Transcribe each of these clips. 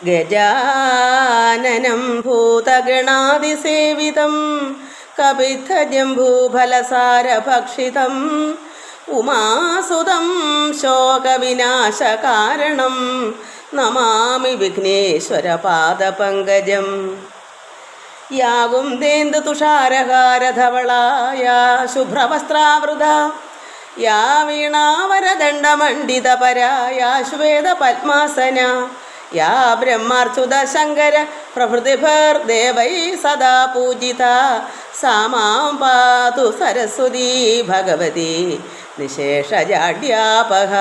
ഗജാനനം ഭൂതഗണാതിസേവിതം കപിത്തജംബൂഫലസാരഭക്ഷിതം ഉമാസുതം ശോകവിനാശകാരണം നമാമി വിഘ്നേശ്വരപാദപങ്കജം. യാകും ദേന്ദു തുഷാരഹാരധവളായ ശുഭ്രവസ്ത്രാവൃത യാ വീണാവരദണ്ഡമണ്ഡിതപരായ ശ്വേതപത്മാസന യാ ബ്രഹ്മാർച്ചുത ശങ്കര പ്രഭൃതിഭർദേവൈ സദാ പൂജിത സാ മാം പാതു സരസ്വതീ ഭഗവതി നിശേഷജാഡ്യാപഹ.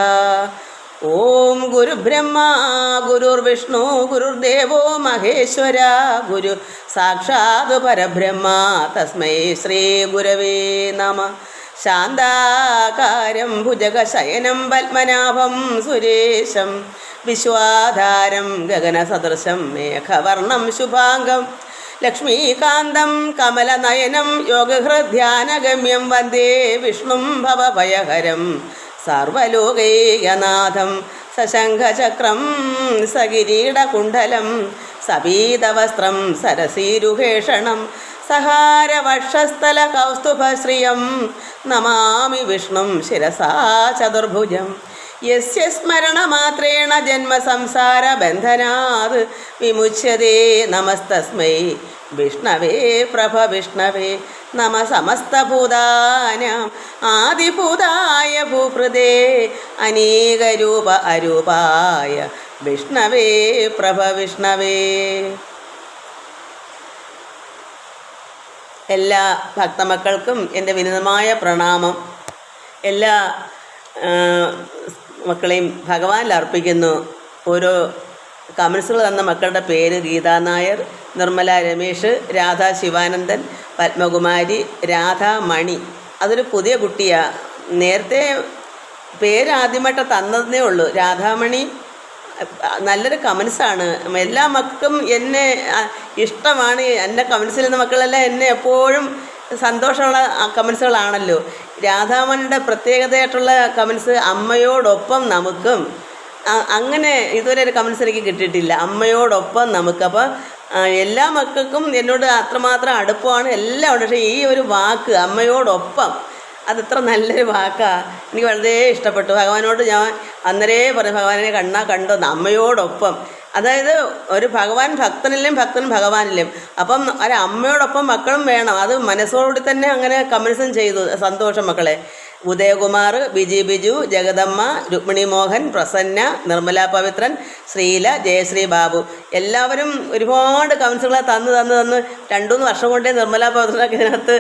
ഓം ഗുരുബ്രഹ്മ ഗുരുർവിഷ്ണു ഗുരുർദേവോ മഹേശ്വര ഗുരു സാക്ഷാത് പരബ്രഹ്മ തസ്മൈ ശ്രീ ഗുരവേ നമഃ. ശാന്താകാരം ഭുജഗശയനം പത്മനാഭം സുരേശം വിശ്വാധാരം ഗഗനസദൃശം മേഘവർണം ശുഭാംഗം ലക്ഷ്മീകാന്തം കമലനയനം യോഗഹൃദ്ധ്യാനഗമ്യം വന്ദേ വിഷ്ണും ഭവഭയഹരം സർവലോകൈകനാഥം. സശംഖചക്രം സകിരീടകുണ്ഡലം സപീതവസ്ത്രം സരസീരുഹേഷണം സഹാരവക്ഷസ്ഥല കൗസ്തുഭശ്രിയം നമാമി വിഷ്ണും ശിരസാ ചതുർഭുജം. യസ്യ സ്മരണമാത്രേണ ജന്മസംസാരബന്ധനാത് വിമുച്യതേ നമസ്തസ്മൈ വിഷ്ണവേ പ്രഭവിഷ്ണവേ നമ സമസ്തഭൂതാനാം ആദിഭൂതായ ഭൂപൃതേ അനേകരൂപ അരൂപായ വിഷ്ണവേ പ്രഭവിഷ്ണവേ. എല്ലാ ഭക്തമക്കൾക്കും എൻ്റെ വിനീതമായ പ്രണാമം. എല്ലാ മക്കളെയും ഭഗവാനിൽ അർപ്പിക്കുന്നു. ഓരോ കമൻസുകൾ തന്ന മക്കളുടെ പേര് ഗീതാ നായർ, നിർമ്മല രമേഷ്, രാധാ ശിവാനന്ദൻ, പത്മകുമാരി, രാധാ മണി. അതൊരു പുതിയ കുട്ടിയാണ്. നേരത്തെ പേര് ആദ്യമായിട്ട് തന്നതേ ഉള്ളൂ. രാധാമണി നല്ലൊരു കമൻസാണ്. എല്ലാ മക്കൾക്കും എന്നെ ഇഷ്ടമാണ്. എൻ്റെ കമൻസിൽ നിന്ന് മക്കളെല്ലാം എന്നെ എപ്പോഴും സന്തോഷമുള്ള കമൻസുകളാണല്ലോ. രാധാമണിയുടെ പ്രത്യേകതയായിട്ടുള്ള കമൻസ് അമ്മയോടൊപ്പം നമുക്കും, അങ്ങനെ ഇതുവരെ ഒരു കമൻസ് എനിക്ക് കിട്ടിയിട്ടില്ല. അമ്മയോടൊപ്പം നമുക്ക്. അപ്പോൾ എല്ലാ മക്കൾക്കും എന്നോട് അത്രമാത്രം അടുപ്പമാണ് എല്ലാം ഉണ്ട്. പക്ഷേ ഈ ഒരു വാക്ക് അമ്മയോടൊപ്പം അതെത്ര നല്ലൊരു വാക്കാണ്. എനിക്ക് വളരെ ഇഷ്ടപ്പെട്ടു. ഭഗവാനോട് ഞാൻ അന്നേരേ പറഞ്ഞു, ഭഗവാനെ കണ്ടോ അമ്മയോടൊപ്പം. അതായത് ഒരു ഭഗവാൻ ഭക്തനിലും ഭക്തൻ ഭഗവാനിലും. അപ്പം ഒരു അമ്മയോടൊപ്പം മക്കളും വേണം. അത് മനസ്സോടുകൂടി തന്നെ അങ്ങനെ കമൻസും ചെയ്തു. സന്തോഷം മക്കളെ. ഉദയകുമാർ, ബിജു, ജഗദമ്മ, രുക്മിണി മോഹൻ, പ്രസന്ന, നിർമ്മല പവിത്രൻ, ശ്രീല, ജയശ്രീ ബാബു എല്ലാവരും ഒരുപാട് കമൻസുകളെ തന്ന് 2-3 വർഷം കൊണ്ടേ നിർമ്മല പവിത്രനൊക്കെ ഇതിനകത്ത്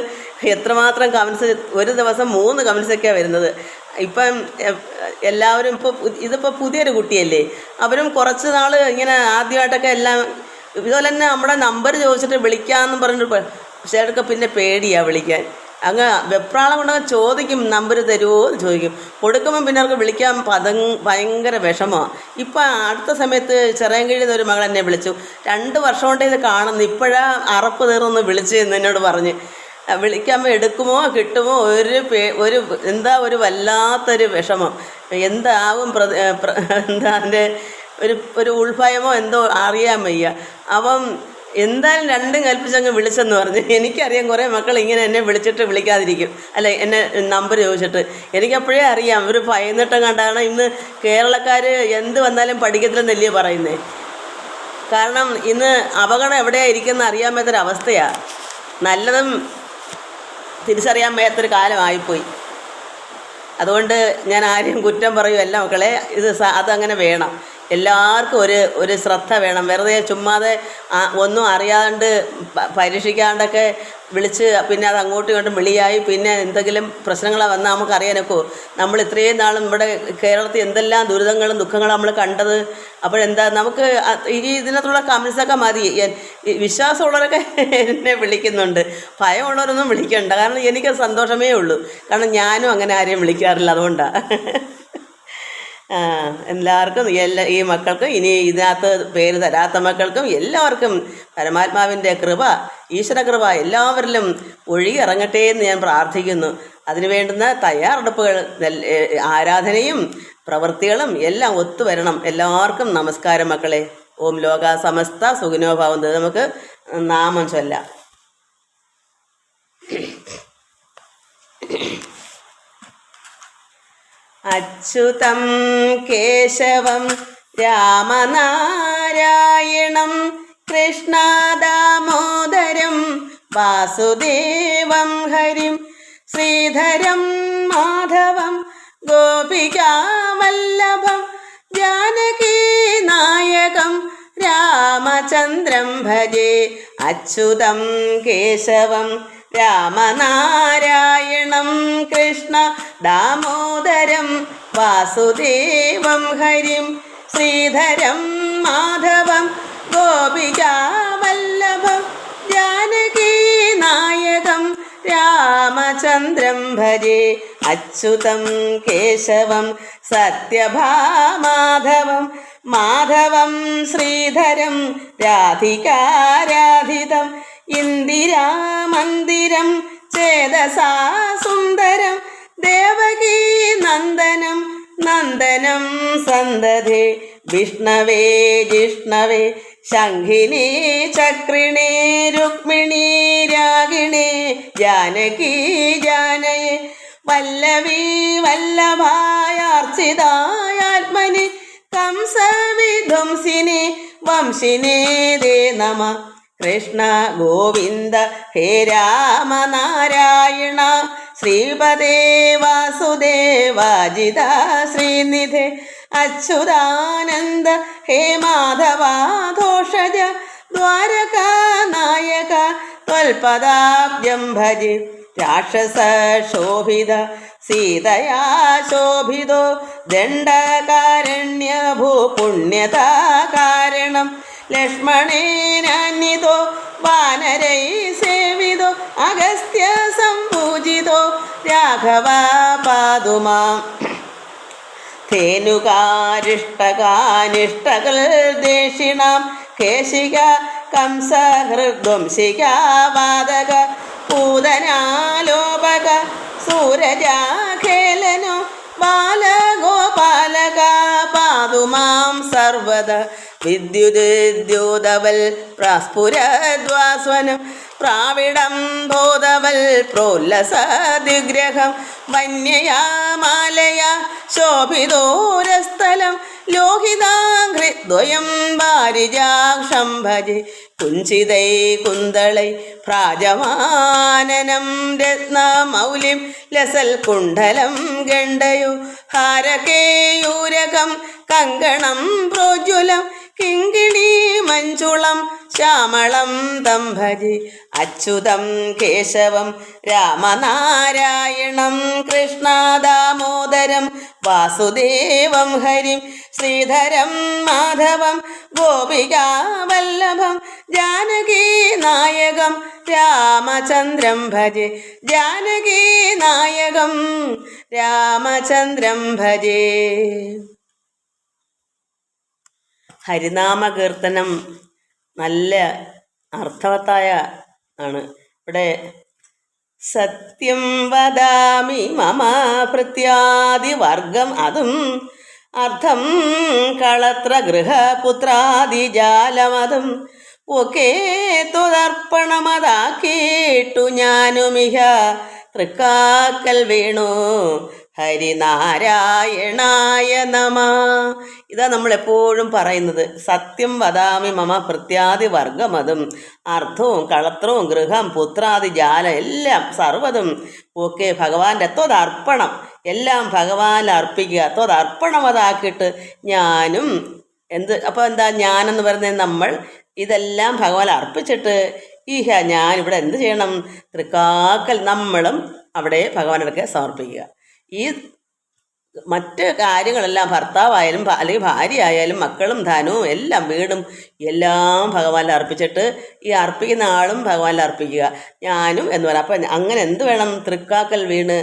എത്രമാത്രം കമൻസ്, ഒരു ദിവസം 3 കമൻസൊക്കെയാണ് വരുന്നത്. ഇപ്പം എല്ലാവരും ഇതിപ്പോൾ പുതിയൊരു കുട്ടിയല്ലേ, അവരും കുറച്ച് നാൾ ഇങ്ങനെ ആദ്യമായിട്ടൊക്കെ എല്ലാം ഇതുപോലെ തന്നെ നമ്മുടെ നമ്പർ ചോദിച്ചിട്ട് വിളിക്കാമെന്നും പറഞ്ഞിട്ട് ചിലർക്ക് പിന്നെ പേടിയാണ് വിളിക്കാൻ. അങ്ങ് വെപ്രാളം കൊണ്ടങ്ങ് ചോദിക്കും, നമ്പർ തരുമോ എന്ന് ചോദിക്കും. കൊടുക്കുമ്പം പിന്നെ അവർക്ക് വിളിക്കാൻ ഭയങ്കര വിഷമമാണ്. ഇപ്പം അടുത്ത സമയത്ത് ചിറയൻകീഴിൽ ഒരു മകൾ എന്നെ വിളിച്ചു. 2 വർഷം കൊണ്ടേ ഇത് കാണുന്നു, ഇപ്പോഴാണ് അറപ്പ് തീർന്നൊന്ന് വിളിച്ചു എന്ന് എന്നോട് പറഞ്ഞ്. വിളിക്കുമ്പോൾ എടുക്കുമോ കിട്ടുമോ ഒരു വല്ലാത്തൊരു വിഷമം. എന്താവും എന്താ അതിൻ്റെ ഒരു ഉൾഭയമോ എന്തോ അറിയാൻ വയ്യ. അപ്പം എന്തായാലും 2 കൽപ്പിച്ചങ്ങ് വിളിച്ചെന്ന് പറഞ്ഞ്. എനിക്കറിയാം കുറേ മക്കൾ ഇങ്ങനെ എന്നെ വിളിച്ചിട്ട് വിളിക്കാതിരിക്കും, അല്ല എന്നെ നമ്പർ ചോദിച്ചിട്ട്. എനിക്കപ്പോഴേ അറിയാം ഒരു ഭയന്നിട്ടം കണ്ടാണ്. ഇന്ന് കേരളക്കാർ എന്ത് വന്നാലും പഠിക്കത്തില്ലെന്നല്ലേ പറയുന്നത്. കാരണം ഇന്ന് അപകടം എവിടെയാണ് ഇരിക്കുന്നത് അറിയാൻ മേത്തൊരവസ്ഥയാണ്. നല്ലതും തിരിച്ചറിയാൻ മേത്തൊരു കാലമായിപ്പോയി. അതുകൊണ്ട് ഞാൻ ആരെയും കുറ്റം പറയുമല്ല മക്കളെ. അതങ്ങനെ വേണം. എല്ലാവർക്കും ഒരു ശ്രദ്ധ വേണം. വെറുതെ ചുമ്മാതെ ഒന്നും അറിയാണ്ട് പരീക്ഷിക്കാണ്ടൊക്കെ വിളിച്ച് പിന്നെ അത് അങ്ങോട്ടും ഇങ്ങോട്ടും വിളിയായി പിന്നെ എന്തെങ്കിലും പ്രശ്നങ്ങളാണ് വന്നാൽ നമുക്കറിയാനൊക്കെ. നമ്മൾ ഇത്രയും നാളും ഇവിടെ കേരളത്തിൽ എന്തെല്ലാം ദുരിതങ്ങളും ദുഃഖങ്ങളും നമ്മൾ കണ്ടത്. അപ്പോഴെന്താ നമുക്ക് ഇതിനകത്തുള്ള കമൻസൊക്കെ മതി. വിശ്വാസമുള്ളവരൊക്കെ എന്നെ വിളിക്കുന്നുണ്ട്, ഭയമുള്ളവരൊന്നും വിളിക്കണ്ട. കാരണം എനിക്ക് സന്തോഷമേ ഉള്ളൂ. കാരണം ഞാനും അങ്ങനെ ആരെയും വിളിക്കാറില്ല. അതുകൊണ്ടാണ്. എല്ലാവർക്കും ഈ മക്കൾക്കും ഇനി ഇതിനകത്ത് പേര് തരാത്ത മക്കൾക്കും എല്ലാവർക്കും പരമാത്മാവിൻ്റെ കൃപ, ഈശ്വരകൃപ എല്ലാവരിലും ഒഴുകിയിറങ്ങട്ടെ എന്ന് ഞാൻ പ്രാർത്ഥിക്കുന്നു. അതിനു വേണ്ടുന്ന തയ്യാറെടുപ്പുകൾ, ആരാധനയും പ്രവൃത്തികളും എല്ലാം ഒത്തുവരണം. എല്ലാവർക്കും നമസ്കാരം മക്കളെ. ഓം ലോക സമസ്ത സുഖിനോ ഭവന്തു. നമുക്ക് നാമം ചൊല്ലാം. അച്യുതം കേശവം രാമനാരായണം കൃഷ്ണദാമോദരം വാസുദേവം ഹരിം ശ്രീധരം മാധവം ഗോപികാവല്ലഭം ജാനകീനായകം രാമചന്ദ്രം ഭജേ. അച്യുതം കേശവം രാമനാരായണം കൃഷ്ണ ദാമോദരം വാസുദേവം ഹരിം ശ്രീധരം മാധവം ഗോപികാവല്ലഭം ജാനകീനായകം രാമചന്ദ്രം ഭജേ. അച്യുതം കേശവം സത്യഭാമാധവം മാധവം ശ്രീധരം രാധികാരാധിതം ഇന്ദിരാമന്ദിരം ചേതസാ സുന്ദരം ദേവകീ നന്ദനം നന്ദനം സന്തതേ. വിഷ്ണവേ ജിഷ്ണവേ ശംഖിനീ ചക്രിണേ രുക്മിണീ രാഗിണേ ജാനകീ ജാനയേ വല്ലവീ വല്ലഭായാർച്ചിതായാത്മനി കംസവിധ്വംസിനി വംശിനേ ദേ നമ. കൃഷ്ണ ഗോവിന്ദ ഹേ രാമനാരായണ ശ്രീപദേ വാസുദേവാജിത ശ്രീനിധേ അച്യുതാനന്ദ ഹേ മാധവാധോഷജ ദ്വാരകാനായക ത്വൽപദാബ്ജം ഭജെ. രാക്ഷസ ശോഭിത സീതയാ ശോഭിതോ ദണ്ഡകാരണ്യഭൂ പുണ്യതാ കാരണം ലക്ഷ്മണേനാന്വിതോ വാനരൈ സേവിതോ അഗസ്ത്യ സംപൂജിതോ രാഘവ പാതുമാം. ധേനുകാരിഷ്ടകാനിഷ്ടകൾ ദേശിണാം കേശിക കംസഹൃദ്വംശിക വാദക പൂതനാലോപക സൂരജാഖേലനോ ബാലഗോപാലക പാതുമാം സർവദ. വിദ്യുദ്യോതവൽ പ്രാസ്ഫുരദ്വാസ്വനം പ്രാവിഡം ബോധവൽ പ്രോല്ലസദിഗ്രഹം വന്യയാ മാലയ ശോഭിതോരസ്ഥലം ലോഹിതാഘ്രിദ്വയം വാരിജാക്ഷം ഭജെ. കുഞ്ചിതൈ കുന്തളൈ ഭ്രാജമാനനം രത്നമൗലിം ലസൽ കുണ്ഡലം ഗണ്ഡയോ ഹാരകേയൂരകം കങ്കണം പ്രോജ്വലം കിങ്കിണീ മഞ്ജുളം ശ്യാമളം തം ഭജെ. അച്യുതം കേശവം രാമനാരായണം കൃഷ്ണ ദാമോദരം വാസുദേവം ഹരിം ശ്രീധരം മാധവം ഗോപികാവല്ലഭം ജാനകീനായകം രാമചന്ദ്രം ഭജെ. ജാനകീനായകം രാമചന്ദ്രം ഭജെ. ഹരിനാമ കീർത്തനം നല്ല അർത്ഥവത്തായ ആണ്. ഇവിടെ സത്യം വദാമി മമ ഭൃത്യാദിവർഗം അതും അർത്ഥം കളത്ര ഗൃഹപുത്രാദിജാലമതും ഒക്കെ ത്വദർപ്പണമതാക്കിയിട്ടു ഞാനുമിഹ തൃക്കാക്കൽ വീണു ഹരിനാരായണായ നമ. ഇതാ നമ്മളെപ്പോഴും പറയുന്നത്. സത്യം വദാമി മമ ഭൃത്യാദിവർഗമതും അർത്ഥവും കളത്രവും ഗൃഹം പുത്രാദി ജാല എല്ലാം സർവ്വതും ഒക്കെ ഭഗവാന്റെ ത്വദർപ്പണം എല്ലാം ഭഗവാനിൽ അർപ്പിക്കുക. ത്വദർപ്പണമതാക്കിയിട്ട് ഞാനും അപ്പോൾ എന്താ ഞാനെന്ന് പറയുന്നത് നമ്മൾ ഇതെല്ലാം ഭഗവാൻ അർപ്പിച്ചിട്ട് ഞാനിവിടെ എന്ത് ചെയ്യണം? തൃക്കാക്കൽ നമ്മളും അവിടെ ഭഗവാനൊക്കെ സമർപ്പിക്കുക. ഈ മറ്റ് കാര്യങ്ങളെല്ലാം ഭർത്താവായാലും അല്ലെങ്കിൽ ഭാര്യ ആയാലും മക്കളും ധനവും എല്ലാം വീടും എല്ലാം ഭഗവാനിൽ അർപ്പിച്ചിട്ട് ഈ അർപ്പിക്കുന്ന ആളും ഭഗവാനിൽ അർപ്പിക്കുക ഞാനും എന്ന് പറയാം. അപ്പം അങ്ങനെ എന്ത് വേണം? തൃക്കാക്കൽ വീണ്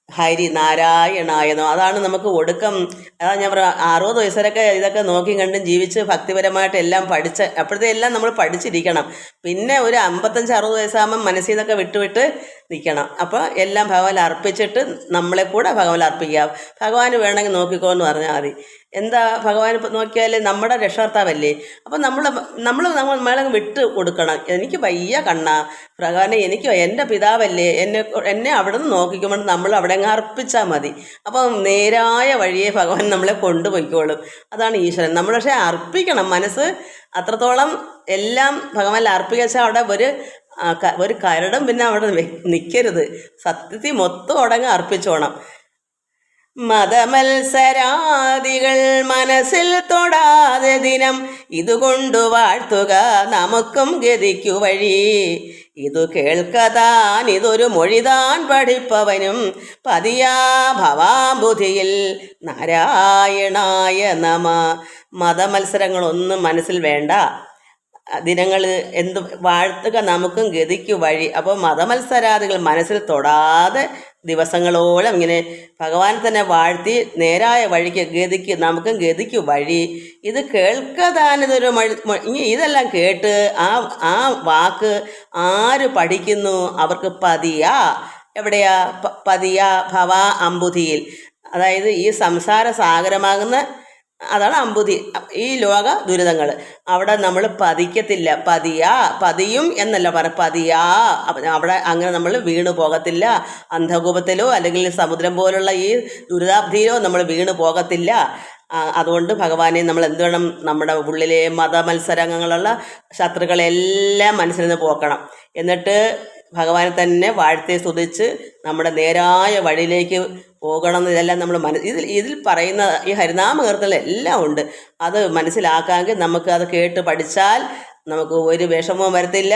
ഹരി നാരായണായെന്നോ. അതാണ് നമുക്ക് ഒടുക്കം. അതാണ് ഞാൻ പറയാം, 60 വയസ്സരൊക്കെ ഇതൊക്കെ നോക്കി കണ്ടും ജീവിച്ച് ഭക്തിപരമായിട്ട് എല്ലാം പഠിച്ച് അപ്പോഴത്തെ എല്ലാം നമ്മൾ പഠിച്ചിരിക്കണം. പിന്നെ ഒരു 55-60 വയസ്സാകുമ്പം മനസ്സിൽ നിന്നൊക്കെ വിട്ടുവിട്ട് നിൽക്കണം. അപ്പോൾ എല്ലാം ഭഗവാൻ അർപ്പിച്ചിട്ട് നമ്മളെ കൂടെ ഭഗവാൻ അർപ്പിക്കുക. ഭഗവാന് വേണമെങ്കിൽ നോക്കിക്കോ എന്ന് പറഞ്ഞാൽ മതി. എന്താ ഭഗവാൻ ഇപ്പം നോക്കിയാൽ നമ്മുടെ രക്ഷകർത്താവല്ലേ. അപ്പം നമ്മൾ മേളങ്ങ് വിട്ട് കൊടുക്കണം. എനിക്ക് വയ്യ കണ്ണ ഭഗവാനെ, എനിക്ക് എൻ്റെ പിതാവല്ലേ, എന്നെ അവിടെ നിന്ന് നോക്കിക്കുമ്പോൾ നമ്മൾ അവിടെ അങ്ങ് അർപ്പിച്ചാൽ മതി. അപ്പം നേരായ വഴിയെ ഭഗവാൻ നമ്മളെ കൊണ്ടുപോയിക്കോളും. അതാണ് ഈശ്വരൻ. നമ്മൾ പക്ഷേ അർപ്പിക്കണം. മനസ്സ് അത്രത്തോളം എല്ലാം ഭഗവാനിൽ അർപ്പിച്ചാൽ അവിടെ ഒരു കരടും പിന്നെ അവിടെ നിൽക്കരുത്. സത്യത്തിൽ മൊത്തം അടങ്ങ് അർപ്പിച്ചോണം. മതമത്സരാദികൾ മനസ്സിൽ തൊടാതെ ദിനം ഇതുകൊണ്ടു വാഴ്ത്തുക നമുക്കും ഗതിക്കു വഴി. ഇതു കേൾക്കതാൻ ഇതൊരു മൊഴിതാൻ പഠിപ്പവനും പതിയാ ഭവാംബുധിയിൽ നാരായണായ നമ. മതമത്സരങ്ങളൊന്നും മനസ്സിൽ വേണ്ട. ദിനങ്ങൾ എന്ത് വാഴ്ത്തുക നമുക്കും ഗതിക്കു വഴി. അപ്പോൾ മതമത്സരാദികൾ മനസ്സിൽ തൊടാതെ ദിവസങ്ങളോളം ഇങ്ങനെ ഭഗവാൻ തന്നെ വാഴ്ത്തി നേരായ വഴിക്ക് നമുക്കും ഗതിക്കു വഴി. ഇത് കേൾക്കതാനിതൊരു ഇതെല്ലാം കേട്ട് ആ വാക്ക് ആര് പഠിക്കുന്നു അവർക്ക് പതിയാ. എവിടെയാ പതിയാ ഭവാ അമ്പുതിയിൽ. അതായത് ഈ സംസാര സാഗരമാകുന്ന അതാണ് അമ്പുതി, ഈ ലോക ദുരിതങ്ങൾ. അവിടെ നമ്മൾ പതിക്കത്തില്ല. പതിയും എന്നല്ല പതിയാ. അവിടെ അങ്ങനെ നമ്മൾ വീണു പോകത്തില്ല. അന്ധകൂപത്തിലോ അല്ലെങ്കിൽ സമുദ്രം പോലുള്ള ഈ ദുരിതാബ്ധിയിലോ നമ്മൾ വീണു പോകത്തില്ല. അതുകൊണ്ട് ഭഗവാനെ നമ്മൾ എന്ത് വേണം, നമ്മുടെ ഉള്ളിലെ മതമത്സരങ്ങളുള്ള ശത്രുക്കളെല്ലാം മനസ്സിൽ നിന്ന് പോക്കണം. എന്നിട്ട് ഭഗവാനെ തന്നെ വാഴ്ത്തി സ്തുതിച്ച് നമ്മുടെ നേരായ വഴിയിലേക്ക് പോകണം. ഇതെല്ലാം നമ്മൾ ഇതിൽ പറയുന്ന ഈ ഹരിനാമ കീർത്തനത്തിൽ എല്ലാം ഉണ്ട്. അത് മനസ്സിലാക്കാമെങ്കിൽ നമുക്ക് അത് കേട്ട് പഠിച്ചാൽ നമുക്ക് ഒരു വിഷമവും വരത്തില്ല.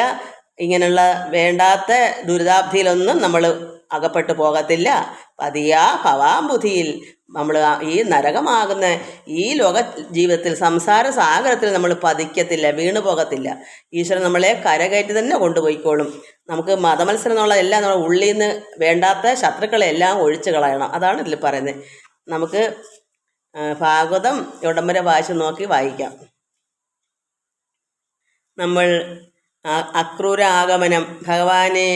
ഇങ്ങനെയുള്ള വേണ്ടാത്ത ദുരിതാബ്ധിയിലൊന്നും നമ്മൾ അകപ്പെട്ടു പോകത്തില്ല. പതിയാ ഭവാംബുധിയിൽ നമ്മൾ ഈ നരകമാകുന്ന ഈ ലോക ജീവിതത്തിൽ സംസാര സാഗരത്തിൽ നമ്മൾ പതിക്കത്തില്ല, വീണു പോകത്തില്ല. ഈശ്വരൻ നമ്മളെ കരകയറ്റി തന്നെ കൊണ്ടുപോയിക്കോളും. നമുക്ക് മതമത്സരം എന്നുള്ള എല്ലാം നമ്മുടെ ഉള്ളിൽ നിന്ന് വേണ്ടാത്ത ശത്രുക്കളെല്ലാം ഒഴിച്ചു കളയണം. അതാണ് ഇതിൽ പറയുന്നത്. നമുക്ക് ഭാഗവതം എവിടം വരെ വായിച്ച് നോക്കി വായിക്കാം. നമ്മൾ അക്രൂര ആഗമനം, ഭഗവാനെ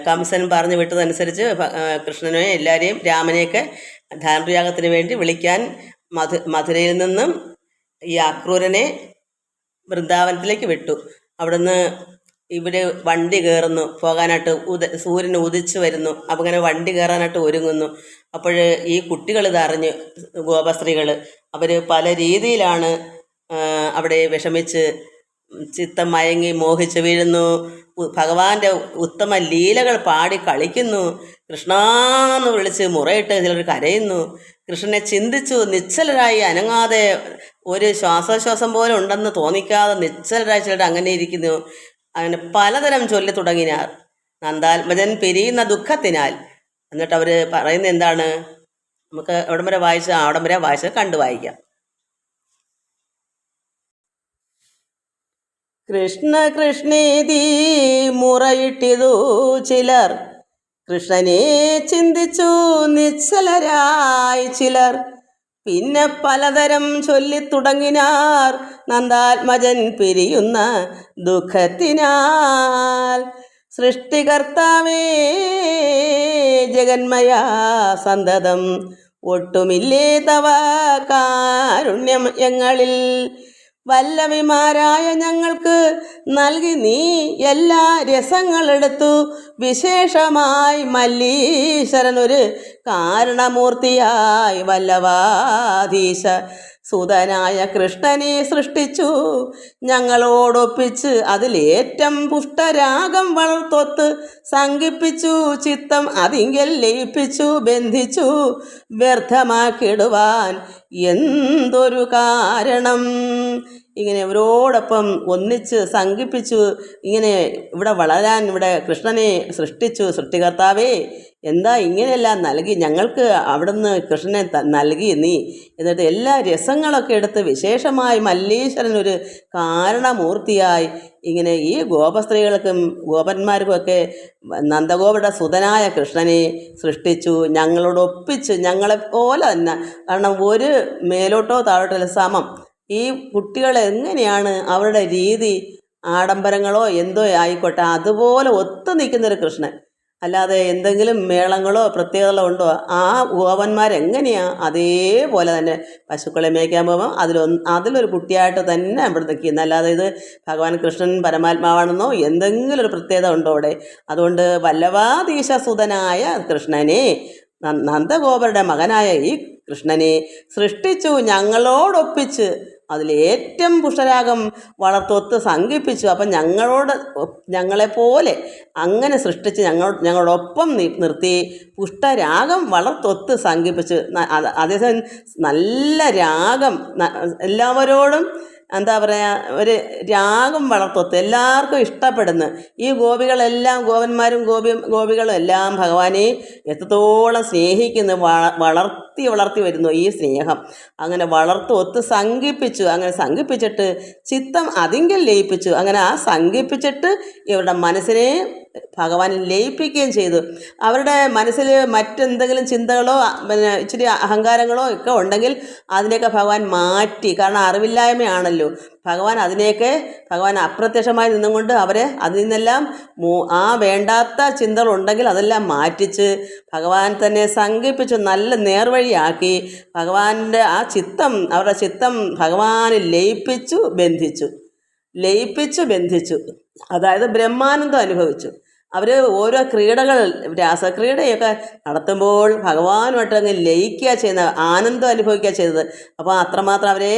കംസൻ പറഞ്ഞു വിട്ടതനുസരിച്ച് കൃഷ്ണനെ എല്ലാവരെയും രാമനെയൊക്കെ ധാനുയാഗത്തിന് വേണ്ടി വിളിക്കാൻ മധുരയിൽ നിന്നും ഈ അക്രൂരനെ വൃന്ദാവനത്തിലേക്ക് വിട്ടു. അവിടുന്ന് ഇവർ വണ്ടി കയറുന്നു പോകാനായിട്ട്. സൂര്യൻ ഉദിച്ചു വരുന്നു. അപ്പം അങ്ങനെ വണ്ടി കയറാനായിട്ട് ഒരുങ്ങുന്നു. അപ്പോൾ ഈ കുട്ടികൾ ഇതറിഞ്ഞ്, ഗോപസ്ത്രീകൾ, അവർ പല രീതിയിലാണ് അവിടെ വിഷമിച്ച് ചിത്തം മയങ്ങി മോഹിച്ച് വീഴുന്നു. ഭഗവാന്റെ ഉത്തമ ലീലകൾ പാടി കളിക്കുന്നു. കൃഷ്ണാന്ന് വിളിച്ച് മുറയിട്ട് ചിലർ കരയുന്നു. കൃഷ്ണനെ ചിന്തിച്ചു നിശ്ചലരായി അനങ്ങാതെ, ഒരു ശ്വാസോച്ഛ്വാസം പോലും ഉണ്ടെന്ന് തോന്നിക്കാതെ നിശ്ചലരായി ചിലർ അങ്ങനെ ഇരിക്കുന്നു. അങ്ങനെ പലതരം ചൊല്ലി തുടങ്ങിനാർ നന്ദാത്മജൻ പിരിയുന്ന ദുഃഖത്തിനാൽ. എന്നിട്ട് അവർ പറയുന്നത് എന്താണ്? നമുക്ക് എവിടം വരെ വായിച്ച് കണ്ടു വായിക്കാം. കൃഷ്ണ കൃഷ്ണേതി മുറയിട്ടിതു ചിലർ, കൃഷ്ണനെ ചിന്തിച്ചു നിശ്ചലരായി ചിലർ. പിന്നെ പലതരം ചൊല്ലിത്തുടങ്ങിനാർ നന്ദാത്മജൻ പിരിയുന്ന ദുഃഖത്തിനാൽ. സൃഷ്ടികർത്താവേ ജഗന്മയ സന്തതം, ഒട്ടുമില്ലേ തവ കാരുണ്യം ഞങ്ങളിൽ. വല്ലവിമാരായ ഞങ്ങൾക്ക് നൽകി നീ എല്ലാ രസങ്ങളെടുത്തു. വിശേഷമായി മല്ലീശ്വരനൊരു കാരണമൂർത്തിയായി വല്ലവാധീശ സുതനായ കൃഷ്ണനെ സൃഷ്ടിച്ചു ഞങ്ങളോടൊപ്പിച്ച്. അതിലേറ്റം പുഷ്ടരാഗം വളർത്തൊത്ത് സംഘിപ്പിച്ചു. ചിത്തം അതിങ്കൽ ലയിപ്പിച്ചു ബന്ധിച്ചു വ്യർത്ഥമാക്കിടുവാൻ എന്തൊരു കാരണം. ഇങ്ങനെ ഇവരോടൊപ്പം ഒന്നിച്ച് സംഘിപ്പിച്ചു ഇങ്ങനെ ഇവിടെ വളരാൻ ഇവിടെ കൃഷ്ണനെ സൃഷ്ടിച്ചു. സൃഷ്ടികർത്താവേ, എന്താ ഇങ്ങനെയെല്ലാം നൽകി ഞങ്ങൾക്ക് അവിടുന്ന് കൃഷ്ണനെ നൽകി നീ. എന്നിട്ട് എല്ലാ രസങ്ങളൊക്കെ എടുത്ത് വിശേഷമായി മല്ലീശ്വരനൊരു കാരണമൂർത്തിയായി ഇങ്ങനെ ഈ ഗോപസ്ത്രീകൾക്കും ഗോപന്മാർക്കുമൊക്കെ നന്ദഗോപരുടെ സുതനായ കൃഷ്ണനെ സൃഷ്ടിച്ചു ഞങ്ങളോടൊപ്പിച്ച്. ഞങ്ങളെപ്പോലെ തന്നെ, കാരണം ഒരു മേലോട്ടോ താഴോട്ടോ സമം. ഈ കുട്ടികൾ എങ്ങനെയാണ് അവരുടെ രീതി ആഡംബരങ്ങളോ എന്തോ ആയിക്കോട്ടെ അതുപോലെ ഒത്തു നിൽക്കുന്നൊരു കൃഷ്ണൻ. അല്ലാതെ എന്തെങ്കിലും മേളങ്ങളോ പ്രത്യേകതകളോ ഉണ്ടോ? ആ ഗോപന്മാരെങ്ങനെയാണ് അതേപോലെ തന്നെ പശുക്കളെ മേയ്ക്കാൻ പോകുമ്പോൾ അതിലൊരു കുട്ടിയായിട്ട് തന്നെ അവിടെ നിൽക്കുന്നത്. അല്ലാതെ ഇത് ഭഗവാൻ കൃഷ്ണൻ പരമാത്മാവാണെന്നോ എന്തെങ്കിലും ഒരു പ്രത്യേകത ഉണ്ടോ അവിടെ? അതുകൊണ്ട് വല്ലവാധീശസുതനായ കൃഷ്ണനെ, നന്ദഗോപരുടെ മകനായ ഈ കൃഷ്ണനെ സൃഷ്ടിച്ചു ഞങ്ങളോടൊപ്പിച്ച്, അതിലേറ്റവും പുഷ്ടരാഗം വളർത്തൊത്ത് സംഘിപ്പിച്ചു. അപ്പം ഞങ്ങളെപ്പോലെ അങ്ങനെ സൃഷ്ടിച്ച് ഞങ്ങളോടൊപ്പം നിർത്തി പുഷ്ടരാഗം വളർത്തൊത്ത് സംഘിപ്പിച്ച്. അതേസമയം നല്ല രാഗം എല്ലാവരോടും എന്താ പറയുക, ഒരു രാഗം വളർത്തൊത്ത് എല്ലാവർക്കും ഇഷ്ടപ്പെടുന്നു. ഈ ഗോപികളെല്ലാം, ഗോപന്മാരും ഗോപികളും എല്ലാം ഭഗവാനെ എത്രത്തോളം സ്നേഹിക്കുന്നു, വളർത്തി വരുന്നു ഈ സ്നേഹം. അങ്ങനെ ഒത്ത് സംഘിപ്പിച്ചു. അങ്ങനെ സംഘിപ്പിച്ചിട്ട് ചിത്തം അതിങ്കിൽ ലയിപ്പിച്ചു. അങ്ങനെ ആ സംഘിപ്പിച്ചിട്ട് ഇവരുടെ മനസ്സിനെ ഭഗവാനിൽ ലയിപ്പിക്കുകയും ചെയ്തു. അവരുടെ മനസ്സിൽ മറ്റെന്തെങ്കിലും ചിന്തകളോ പിന്നെ ഇച്ചിരി അഹങ്കാരങ്ങളോ ഒക്കെ ഉണ്ടെങ്കിൽ അതിനെയൊക്കെ ഭഗവാൻ മാറ്റി. കാരണം അറിവില്ലായ്മയാണല്ലോ. ഭഗവാൻ അപ്രത്യക്ഷമായി നിന്നുകൊണ്ട് അവരെ അതിൽ നിന്നെല്ലാം ആ വേണ്ടാത്ത ചിന്തകളുണ്ടെങ്കിൽ അതെല്ലാം മാറ്റിച്ച് ഭഗവാൻ തന്നെ സംഘിപ്പിച്ചു നല്ല നേർവഴിയാക്കി. ഭഗവാന്റെ ആ ചിത്തം, അവരുടെ ചിത്തം ഭഗവാനിൽ ലയിപ്പിച്ചു ബന്ധിച്ചു. അതായത് ബ്രഹ്മാനന്ദം അനുഭവിച്ചു. അവർ ഓരോ ക്രീഡകൾ, രാസക്രീഡയൊക്കെ നടത്തുമ്പോൾ ഭഗവാനുമായിട്ട് അങ്ങ് ലയിക്കുക ചെയ്യുന്നത്, ആനന്ദം അനുഭവിക്കുക ചെയ്തത്. അപ്പോൾ അത്രമാത്രം അവരെ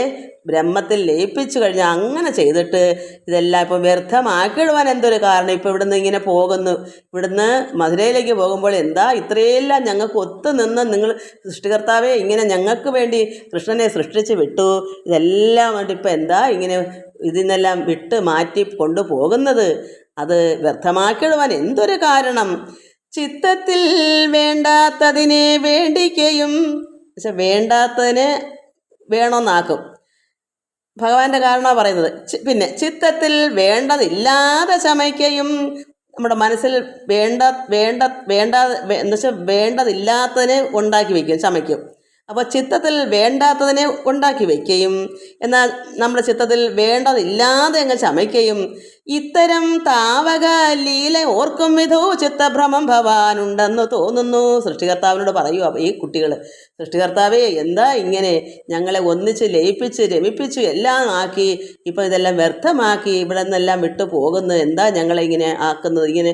ബ്രഹ്മത്തിൽ ലയിപ്പിച്ചു കഴിഞ്ഞാൽ അങ്ങനെ ചെയ്തിട്ട് ഇതെല്ലാം ഇപ്പോൾ വ്യർത്ഥമാക്കിയിടുവാൻ എന്തൊരു കാരണം? ഇപ്പോൾ ഇവിടുന്ന് ഇങ്ങനെ പോകുന്നു, ഇവിടുന്ന് മധുരയിലേക്ക് പോകുമ്പോൾ എന്താ ഇത്രയെല്ലാം ഞങ്ങൾക്ക് ഒത്തു നിന്ന് നിങ്ങൾ സൃഷ്ടികർത്താവേ ഇങ്ങനെ ഞങ്ങൾക്ക് വേണ്ടി കൃഷ്ണനെ സൃഷ്ടിച്ച് വിട്ടു, ഇതെല്ലാം വേണ്ടി ഇപ്പോൾ എന്താ ഇങ്ങനെ ഇതിനെല്ലാം വിട്ട് മാറ്റി കൊണ്ടുപോകുന്നത്? അത് വ്യർത്ഥമാക്കിയിടുവാൻ എന്തൊരു കാരണം? ചിത്തത്തിൽ വേണ്ടാത്തതിനെ വേണ്ടിക്കയും, പക്ഷെ വേണ്ടാത്തതിനെ വേണമെന്നാക്കും. ഭഗവാന്റെ കാരണമാണ് പറയുന്നത്. പിന്നെ ചിത്തത്തിൽ വേണ്ടതില്ലാതെ ചമയ്ക്കയും, നമ്മുടെ മനസ്സിൽ എന്നുവെച്ചാൽ വേണ്ടതില്ലാത്തതിനെ ഉണ്ടാക്കി വയ്ക്കും, ചമയ്ക്കും. അപ്പോൾ ചിത്തത്തിൽ വേണ്ടാത്തതിനെ ഉണ്ടാക്കി വയ്ക്കുകയും എന്നാൽ നമ്മുടെ ചിത്തത്തിൽ വേണ്ടതില്ലാതെ അങ്ങ് ചമയ്ക്കുകയും ഇത്തരം താവക ലീല ഓർക്കും വിധോ ചിത്തഭ്രമം ഭവാനുണ്ടെന്ന് തോന്നുന്നു. സൃഷ്ടികർത്താവിനോട് പറയുക ഈ കുട്ടികൾ, സൃഷ്ടികർത്താവേ എന്താ ഇങ്ങനെ ഞങ്ങളെ ഒന്നിച്ച് ലയിപ്പിച്ച് രമിപ്പിച്ചു എല്ലാം ആക്കി, ഇപ്പോൾ ഇതെല്ലാം വ്യർത്ഥമാക്കി ഇവിടെ നിന്നെല്ലാം വിട്ടു പോകുന്നു, എന്താ ഞങ്ങളെ ഇങ്ങനെ ആക്കുന്നത്? ഇങ്ങനെ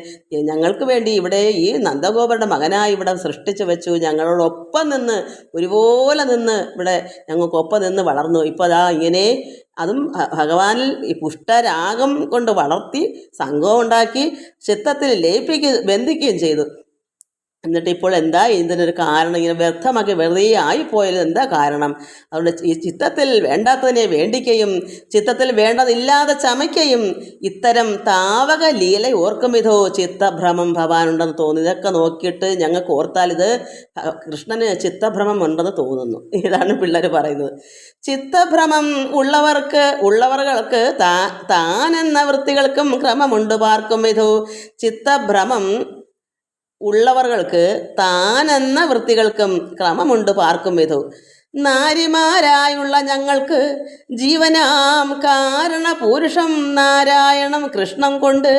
ഞങ്ങൾക്ക് വേണ്ടി ഇവിടെ ഈ നന്ദഗോപരുടെ മകനായി ഇവിടെ സൃഷ്ടിച്ചു വെച്ചു, ഞങ്ങളോടൊപ്പം നിന്ന് ഒരുപോലെ നിന്ന് ഇവിടെ ഞങ്ങൾക്കൊപ്പം നിന്ന് വളർന്നു. ഇപ്പോൾ അതാ ഇങ്ങനെ അതും ഭഗവാനിൽ ഈ പുഷ്ടരാഗം കൊണ്ട് വളർത്തി സംഘം ഉണ്ടാക്കി ചിത്തത്തിൽ ബന്ധിക്കുകയും ചെയ്തു. എന്നിട്ട് ഇപ്പോൾ എന്താ ഇതിനൊരു കാരണം? ഇങ്ങനെ വ്യർത്ഥമാക്കി വെറുതെ ആയിപ്പോയത് എന്താ കാരണം? അതുകൊണ്ട് ഈ ചിത്തത്തിൽ വേണ്ടാത്തതിനെ വേണ്ടിക്കുകയും ചിത്തത്തിൽ വേണ്ടതില്ലാതെ ചമയ്ക്കുകയും ഇത്തരം താവക ലീല ഓർക്കും വിധോ ചിത്തഭ്രമം ഭവാനുണ്ടെന്ന് തോന്നുന്നു. ഇതൊക്കെ നോക്കിയിട്ട് ഞങ്ങൾക്ക് ഓർത്താൽ ഇത് കൃഷ്ണന് ചിത്തഭ്രമം ഉണ്ടെന്ന് തോന്നുന്നു. ഇതാണ് പിള്ളേർ പറയുന്നത്. ചിത്തഭ്രമം ഉള്ളവർക്ക് താനെന്ന വൃത്തികൾക്കും ക്രമമുണ്ട് പാർക്കും വിധോ. ചിത്തഭ്രമം ഉള്ളവർക്ക് താനെന്ന വൃത്തികൾക്കും ക്രമമുണ്ട് പാർക്കും വിധോ. നാരിമാരായുള്ള ഞങ്ങൾക്ക് ജീവനാം കാരണപുരുഷം നാരായണം കൃഷ്ണം കൊണ്ട്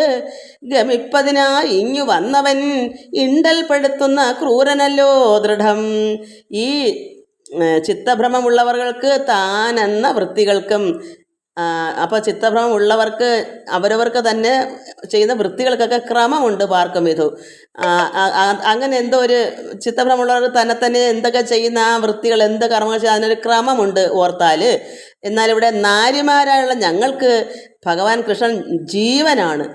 ഗമിപ്പതിനായി ഇങ്ങു വന്നവൻ ഇണ്ടൽപ്പെടുത്തുന്ന ക്രൂരനല്ലോ ദൃഢം. ഈ ചിത്തഭ്രമമുള്ളവർക്ക് താനെന്ന വൃത്തികൾക്കും, അപ്പോൾ ചിത്തഭ്രമമുള്ളവർക്ക് അവരവർക്ക് തന്നെ ചെയ്യുന്ന വൃത്തികൾക്കൊക്കെ ക്രമമുണ്ട് പാർക്കും വിധു. അങ്ങനെ എന്തോ ഒരു ചിത്തഭ്രമമുള്ളവർ തന്നെ എന്തൊക്കെ ചെയ്യുന്ന ആ വൃത്തികൾ, എന്ത് കർമ്മങ്ങൾ ചെയ്യുക, അതിനൊരു ക്രമമുണ്ട് ഓർത്താൽ. എന്നാൽ ഇവിടെ നാരിമാരായുള്ള ഞങ്ങൾക്ക് ഭഗവാൻ കൃഷ്ണൻ ജീവനാണ്,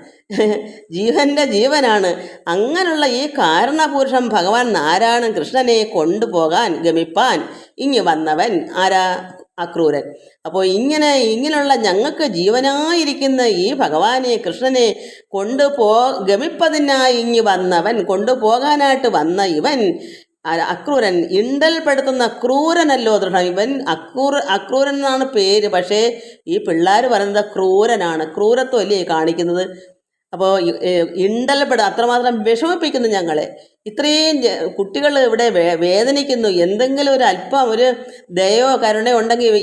ജീവൻ്റെ ജീവനാണ്. അങ്ങനെയുള്ള ഈ കാരണപുരുഷൻ ഭഗവാൻ നാരായണൻ കൃഷ്ണനെ കൊണ്ടുപോകാൻ ഗമിപ്പാൻ ഇങ്ങ് വന്നവൻ ആരാ? അക്രൂരൻ. അപ്പോൾ ഇങ്ങനെയുള്ള ഞങ്ങൾക്ക് ജീവനായിരിക്കുന്ന ഈ ഭഗവാനെ കൃഷ്ണനെ ഗമിപ്പതിനായി ഇങ്ങ് വന്നവൻ, കൊണ്ടുപോകാനായിട്ട് വന്ന ഇവൻ അക്രൂരൻ, ഇണ്ടൽപ്പെടുത്തുന്ന ക്രൂരനല്ലോ ദൃഢം. ഇവൻ അക്രൂരൻ എന്നാണ് പേര്, പക്ഷേ ഈ പിള്ളേർ പറയുന്നത് ക്രൂരനാണ്, ക്രൂരത്വമല്ലേ കാണിക്കുന്നത്. അപ്പോൾ അത്രമാത്രം വിഷമിപ്പിക്കുന്നു ഞങ്ങളെ. ഇത്രയും കുട്ടികൾ ഇവിടെ വേദനിക്കുന്നു. എന്തെങ്കിലും ഒരു അല്പം ഒരു ദയോ കരുണയോ ഉണ്ടെങ്കിൽ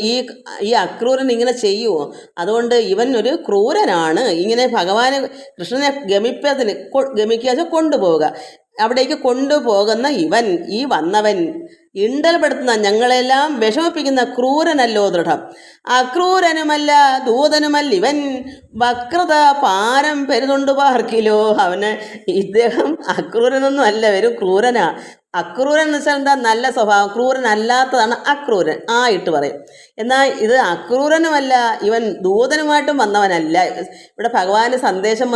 ഈ അക്രൂരൻ ഇങ്ങനെ ചെയ്യുമോ? അതുകൊണ്ട് ഇവൻ ഒരു ക്രൂരനാണ്. ഇങ്ങനെ ഭഗവാന് കൃഷ്ണനെ ഗമിക്കുക കൊണ്ടുപോവുക. അവിടേക്ക് കൊണ്ടുപോകുന്ന ഈ വന്നവൻ ഇണ്ടൽപ്പെടുത്തുന്ന ഞങ്ങളെല്ലാം വിഷമിപ്പിക്കുന്ന ക്രൂരനല്ലോ ദൃഢം. അക്രൂരനുമല്ല ദൂതനുമല്ല ഇവൻ, വക്രത പാരം പെരുതൊണ്ടു പാർക്കിലോ. ഇദ്ദേഹം അക്രൂരനൊന്നും അല്ല, വരും ക്രൂരനാ. അക്രൂരൻ എന്ന് വെച്ചാൽ എന്താ? നല്ല സ്വഭാവം. ക്രൂരനല്ലാത്തതാണ് അക്രൂരൻ, ഇട്ട് പറയും. എന്നാൽ ഇത് അക്രൂരനുമല്ല ഇവൻ, ദൂതനുമായിട്ടും വന്നവനല്ല. ഇവിടെ ഭഗവാന് സന്ദേശം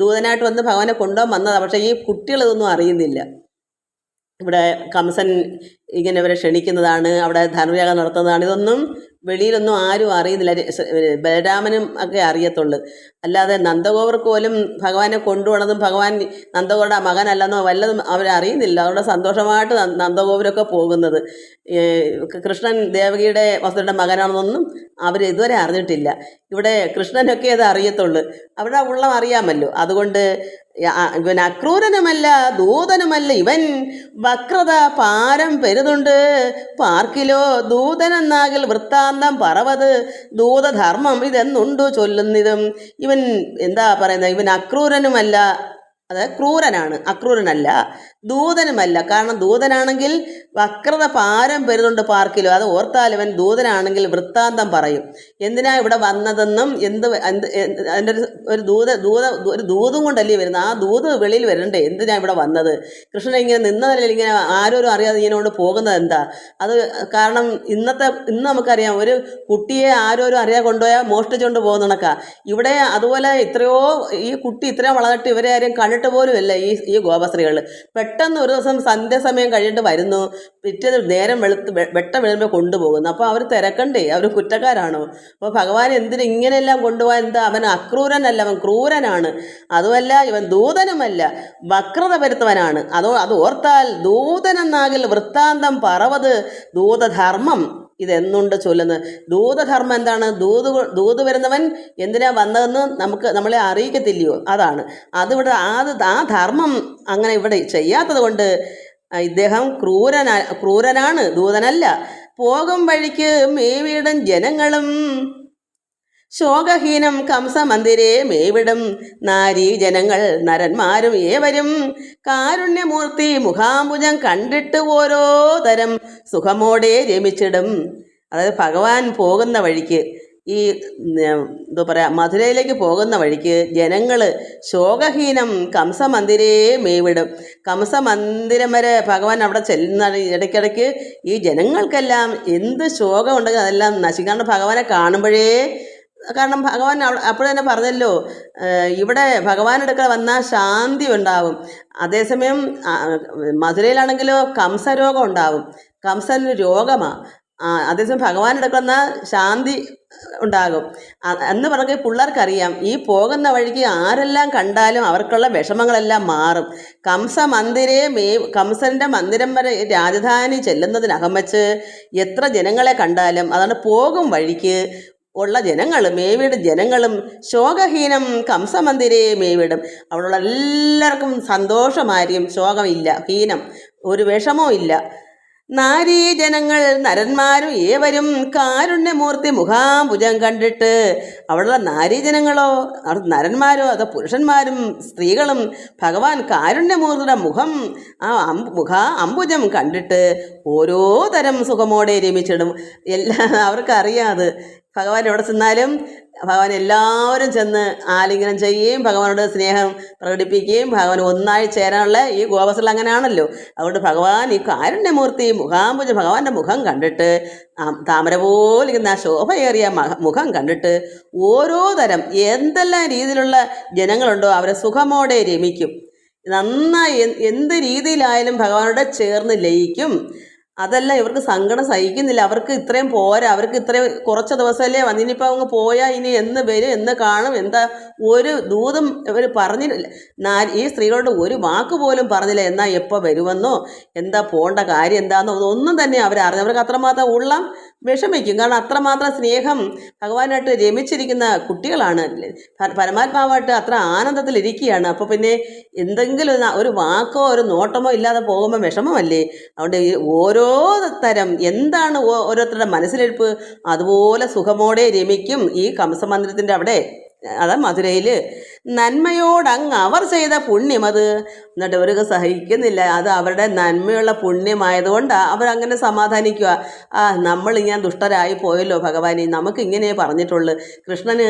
ദൂതനായിട്ട് വന്ന് ഭഗവാനെ കൊണ്ടുപോകാൻ വന്നതാണ്. പക്ഷേ ഈ കുട്ടികൾ ഇതൊന്നും അറിയുന്നില്ല. ഇവിടെ കംസൻ ഇങ്ങനെ ഇവരെ ക്ഷണിക്കുന്നതാണ്, അവിടെ ധനുർയാഗം നടത്തുന്നതാണ്. ഇതൊന്നും വെളിയിലൊന്നും ആരും അറിയുന്നില്ല. ബലരാമനും ഒക്കെ അറിയത്തുള്ളൂ. അല്ലാതെ നന്ദഗോപർക്ക് പോലും ഭഗവാനെ കൊണ്ടുപോകണതും ഭഗവാൻ നന്ദഗോപരുടെ മകനല്ലെന്നോ വല്ലതും അവരറിയുന്നില്ല. അവരുടെ സന്തോഷമായിട്ട് നന്ദഗോപരൊക്കെ പോകുന്നത്. കൃഷ്ണൻ ദേവകിയുടെ വസുദേവരുടെ മകനാണെന്നൊന്നും അവർ ഇതുവരെ അറിഞ്ഞിട്ടില്ല. ഇവിടെ കൃഷ്ണനൊക്കെ അത് അറിയത്തുള്ളൂ. അവരുടെ ഉള്ളം അറിയാമല്ലോ. അതുകൊണ്ട് ഇവൻ അക്രൂരനുമല്ല ദൂതനുമല്ല ഇവൻ, വക്രത പാരം പെരുതുണ്ട് പാർക്കിലോ. ദൂതനെന്നാകിൽ വൃത്താന്തം പറവത്, ദൂതധർമ്മം ഇതെന്നുണ്ടു ചൊല്ലുന്നിതും. ഇവൻ എന്താ പറയുന്നത്? ഇവൻ അക്രൂരനുമല്ല, അത് ക്രൂരനാണ്, അക്രൂരനല്ല. ദൂതനുമല്ല. കാരണം ദൂതനാണെങ്കിൽ വക്രത പാരം പെരുതുണ്ട് പാർക്കിലോ. അത് ഓർത്താൽ ഇവൻ ദൂതനാണെങ്കിൽ വൃത്താന്തം പറയും. എന്തിനാ ഇവിടെ വന്നതെന്നും അതിൻ്റെ ഒരു ദൂതും കൊണ്ടല്ലേ വരുന്നത്. ആ ദൂത് വെളിയിൽ വരണ്ടേ? എന്തിനാ ഇവിടെ വന്നത്? കൃഷ്ണൻ ഇങ്ങനെ നിന്ന നിലയിൽ ഇങ്ങനെ ആരോരും അറിയാതെ ഇങ്ങനെ കൊണ്ട് പോകുന്നത് എന്താ? അത് കാരണം ഇന്ന് നമുക്കറിയാം, ഒരു കുട്ടിയെ ആരോരും അറിയാതെ കൊണ്ടുപോയാൽ മോഷ്ടിച്ചുകൊണ്ട് പോകുന്നണക്കാ. ഇവിടെ അതുപോലെ എത്രയോ ഈ കുട്ടി ഇത്രയും വളർന്നിട്ട് ഇവരെ ആരും കണ്ടിട്ട് പോലും അല്ല ഈ ഗോപസ്ത്രീകൾ. പെട്ടെന്ന് ഒരു ദിവസം സന്ധ്യാസമയം കഴിഞ്ഞിട്ട് വരുന്നു, പിറ്റേന്ന് നേരം വെട്ടം വെളുമ്പോൾ കൊണ്ടുപോകുന്നു. അപ്പോൾ അവർ തിരക്കണ്ടേ? അവർ കുറ്റക്കാരാണോ? അപ്പോൾ ഭഗവാൻ എന്തിന് ഇങ്ങനെയെല്ലാം കൊണ്ടുപോകാൻ? എന്താ? അവൻ അക്രൂരനല്ല, അവൻ ക്രൂരനാണ്. അതുമല്ല ഇവൻ ദൂതനുമല്ല, വക്രത വരുത്തവനാണ്. അത് ഓർത്താൽ ദൂതനെന്നാകിൽ വൃത്താന്തം പറവത്, ദൂതധർമ്മം ഇതെന്നുണ്ട് ചൊല്ലുന്നത്. ദൂതധർമ്മം എന്താണ്? ദൂത് വരുന്നവൻ എന്തിനാ വന്നതെന്ന് നമ്മളെ അറിയിക്കത്തില്ലയോ? അതാണ് അതിവിടെ ആ ധർമ്മം അങ്ങനെ ഇവിടെ ചെയ്യാത്തത് കൊണ്ട് ഇദ്ദേഹം ക്രൂരനാണ്, ദൂതനല്ല. പോകും വഴിക്ക് മേവിടും ജനങ്ങളും, ശോകഹീനം കംസമന്ദിരേ മേവിടും നാരീ ജനങ്ങൾ നരന്മാരും ഏവരും. കാരുണ്യമൂർത്തി മുഖാംബുജം കണ്ടിട്ട് ഓരോ തരം സുഖമോടെ രമിച്ചിടും. അതായത് ഭഗവാൻ പോകുന്ന വഴിക്ക്, ഈ എന്താ പറയുക, മധുരയിലേക്ക് പോകുന്ന വഴിക്ക് ജനങ്ങൾ ശോകഹീനം കംസമന്ദിരേ മേവിടും. കംസമന്ദിരം വരെ ഭഗവാൻ അവിടെ ചെല്ലുന്ന ഇടയ്ക്കിടയ്ക്ക് ഈ ജനങ്ങൾക്കെല്ലാം എന്ത് ശോകം ഉണ്ടെങ്കിൽ അതെല്ലാം നശിക്കാണ്ട് ഭഗവാനെ കാണുമ്പോഴേ. കാരണം ഭഗവാൻ അപ്പോൾ തന്നെ പറഞ്ഞല്ലോ, ഇവിടെ ഭഗവാനെടുക്കൽ വന്നാൽ ശാന്തി ഉണ്ടാവും. അതേസമയം മധുരയിലാണെങ്കിലോ കംസരോഗം ഉണ്ടാവും. കംസന് രോഗമാണ്. അതേസമയം ഭഗവാനെടുക്കുന്ന ശാന്തി ഉണ്ടാകും എന്ന് പറഞ്ഞാൽ പിള്ളേർക്കറിയാം. ഈ പോകുന്ന വഴിക്ക് ആരെല്ലാം കണ്ടാലും അവർക്കുള്ള വിഷമങ്ങളെല്ലാം മാറും. കംസൻ്റെ മന്ദിരം വരെ രാജധാനി ചെല്ലുന്നതിനകം വെച്ച് എത്ര ജനങ്ങളെ കണ്ടാലും, അതാണ് പോകും വഴിക്ക് ഉള്ള ജനങ്ങൾ, മേവിടും ജനങ്ങളും ശോകഹീനം കംസമന്ദിരേ മേവിടും. അവിടെയുള്ള എല്ലാവർക്കും സന്തോഷമായിരിക്കും, ശോകമില്ല, ഹീനം, ഒരു വിഷമവും ഇല്ല. നാരീജനങ്ങൾ നരന്മാരും ഏവരും കാരുണ്യമൂർത്തി മുഖാംബുജം കണ്ടിട്ട്. അവിടെയുള്ള നാരീജനങ്ങളോ നരന്മാരോ അതോ പുരുഷന്മാരും സ്ത്രീകളും ഭഗവാൻ കാരുണ്യമൂർത്തിയുടെ മുഖം, അംബുജം കണ്ടിട്ട് ഓരോ തരം സുഖമോടെ രമിച്ചിടും. അവർക്കറിയാതെ ഭഗവാൻ എവിടെ ചെന്നാലും ഭഗവാൻ എല്ലാവരും ചെന്ന് ആലിംഗനം ചെയ്യുകയും ഭഗവാനോട് സ്നേഹം പ്രകടിപ്പിക്കുകയും ഭഗവാൻ ഒന്നായി ചേരാനുള്ള ഈ ഗോപസ്ത്രീകൾ അങ്ങനെയാണല്ലോ. അതുകൊണ്ട് ഭഗവാൻ ഈ കാരുണ്യമൂർത്തി മുഖാംബുജം, ഭഗവാന്റെ മുഖം കണ്ടിട്ട്, താമര പോലിരിക്കുന്ന ആ ശോഭയേറിയ മുഖം കണ്ടിട്ട് ഓരോ തരം എന്തെല്ലാം രീതിയിലുള്ള ജനങ്ങളുണ്ടോ അവരെ സുഖമോടെ രമിക്കും. നന്നായി എന്ത് രീതിയിലായാലും ഭഗവാനോട് ചേർന്ന് ലയിക്കും. അതെല്ലാം ഇവർക്ക് സങ്കടം സഹിക്കുന്നില്ല. അവർക്ക് ഇത്രയും പോരാ, അവർക്ക് ഇത്രയും കുറച്ച് ദിവസമല്ലേ വന്നിനിപ്പോൾ അങ്ങ് പോയാൽ ഇനി എന്ന് വരും, എന്ന് കാണും, എന്താ ഒരു ദൂതും ഇവർ പറഞ്ഞില്ല. ഈ സ്ത്രീകളോട് ഒരു വാക്ക് പോലും പറഞ്ഞില്ല. എന്നാൽ എപ്പോൾ വരുമെന്നോ എന്താ പോകേണ്ട കാര്യം എന്താണെന്നോ ഒന്നും തന്നെ അവരറിഞ്ഞു. അവർക്ക് അത്രമാത്രം ഉള്ളം വിഷമിക്കും. കാരണം അത്രമാത്രം സ്നേഹം ഭഗവാനായിട്ട് രമിച്ചിരിക്കുന്ന കുട്ടികളാണ്. പരമാത്മാവായിട്ട് അത്ര ആനന്ദത്തിലിരിക്കുകയാണ്. അപ്പോൾ പിന്നെ എന്തെങ്കിലും ഒരു വാക്കോ ഒരു നോട്ടമോ ഇല്ലാതെ പോകുമ്പോൾ വിഷമമല്ലേ? അതുകൊണ്ട് ഈ ഓരോ തരം എന്താണ് ഓരോരുത്തരുടെ മനസ്സിലിരിപ്പ് അതുപോലെ സുഖമോടെ രമിക്കും ഈ കംസമന്ദിരത്തിൻ്റെ അവിടെ. അതാ മധുരയിൽ നന്മയോടങ്ങ് അവർ ചെയ്ത പുണ്യം അത്. എന്നിട്ട് അവർക്ക് സഹിക്കുന്നില്ല, അത് അവരുടെ നന്മയുള്ള പുണ്യമായതുകൊണ്ടാണ് അവരങ്ങനെ സമാധാനിക്കുക. നമ്മളിങ്ങനെ ദുഷ്ടരായി പോയല്ലോ ഭഗവാനെ, നമുക്ക് ഇങ്ങനെ പറഞ്ഞിട്ടുള്ളൂ. കൃഷ്ണന്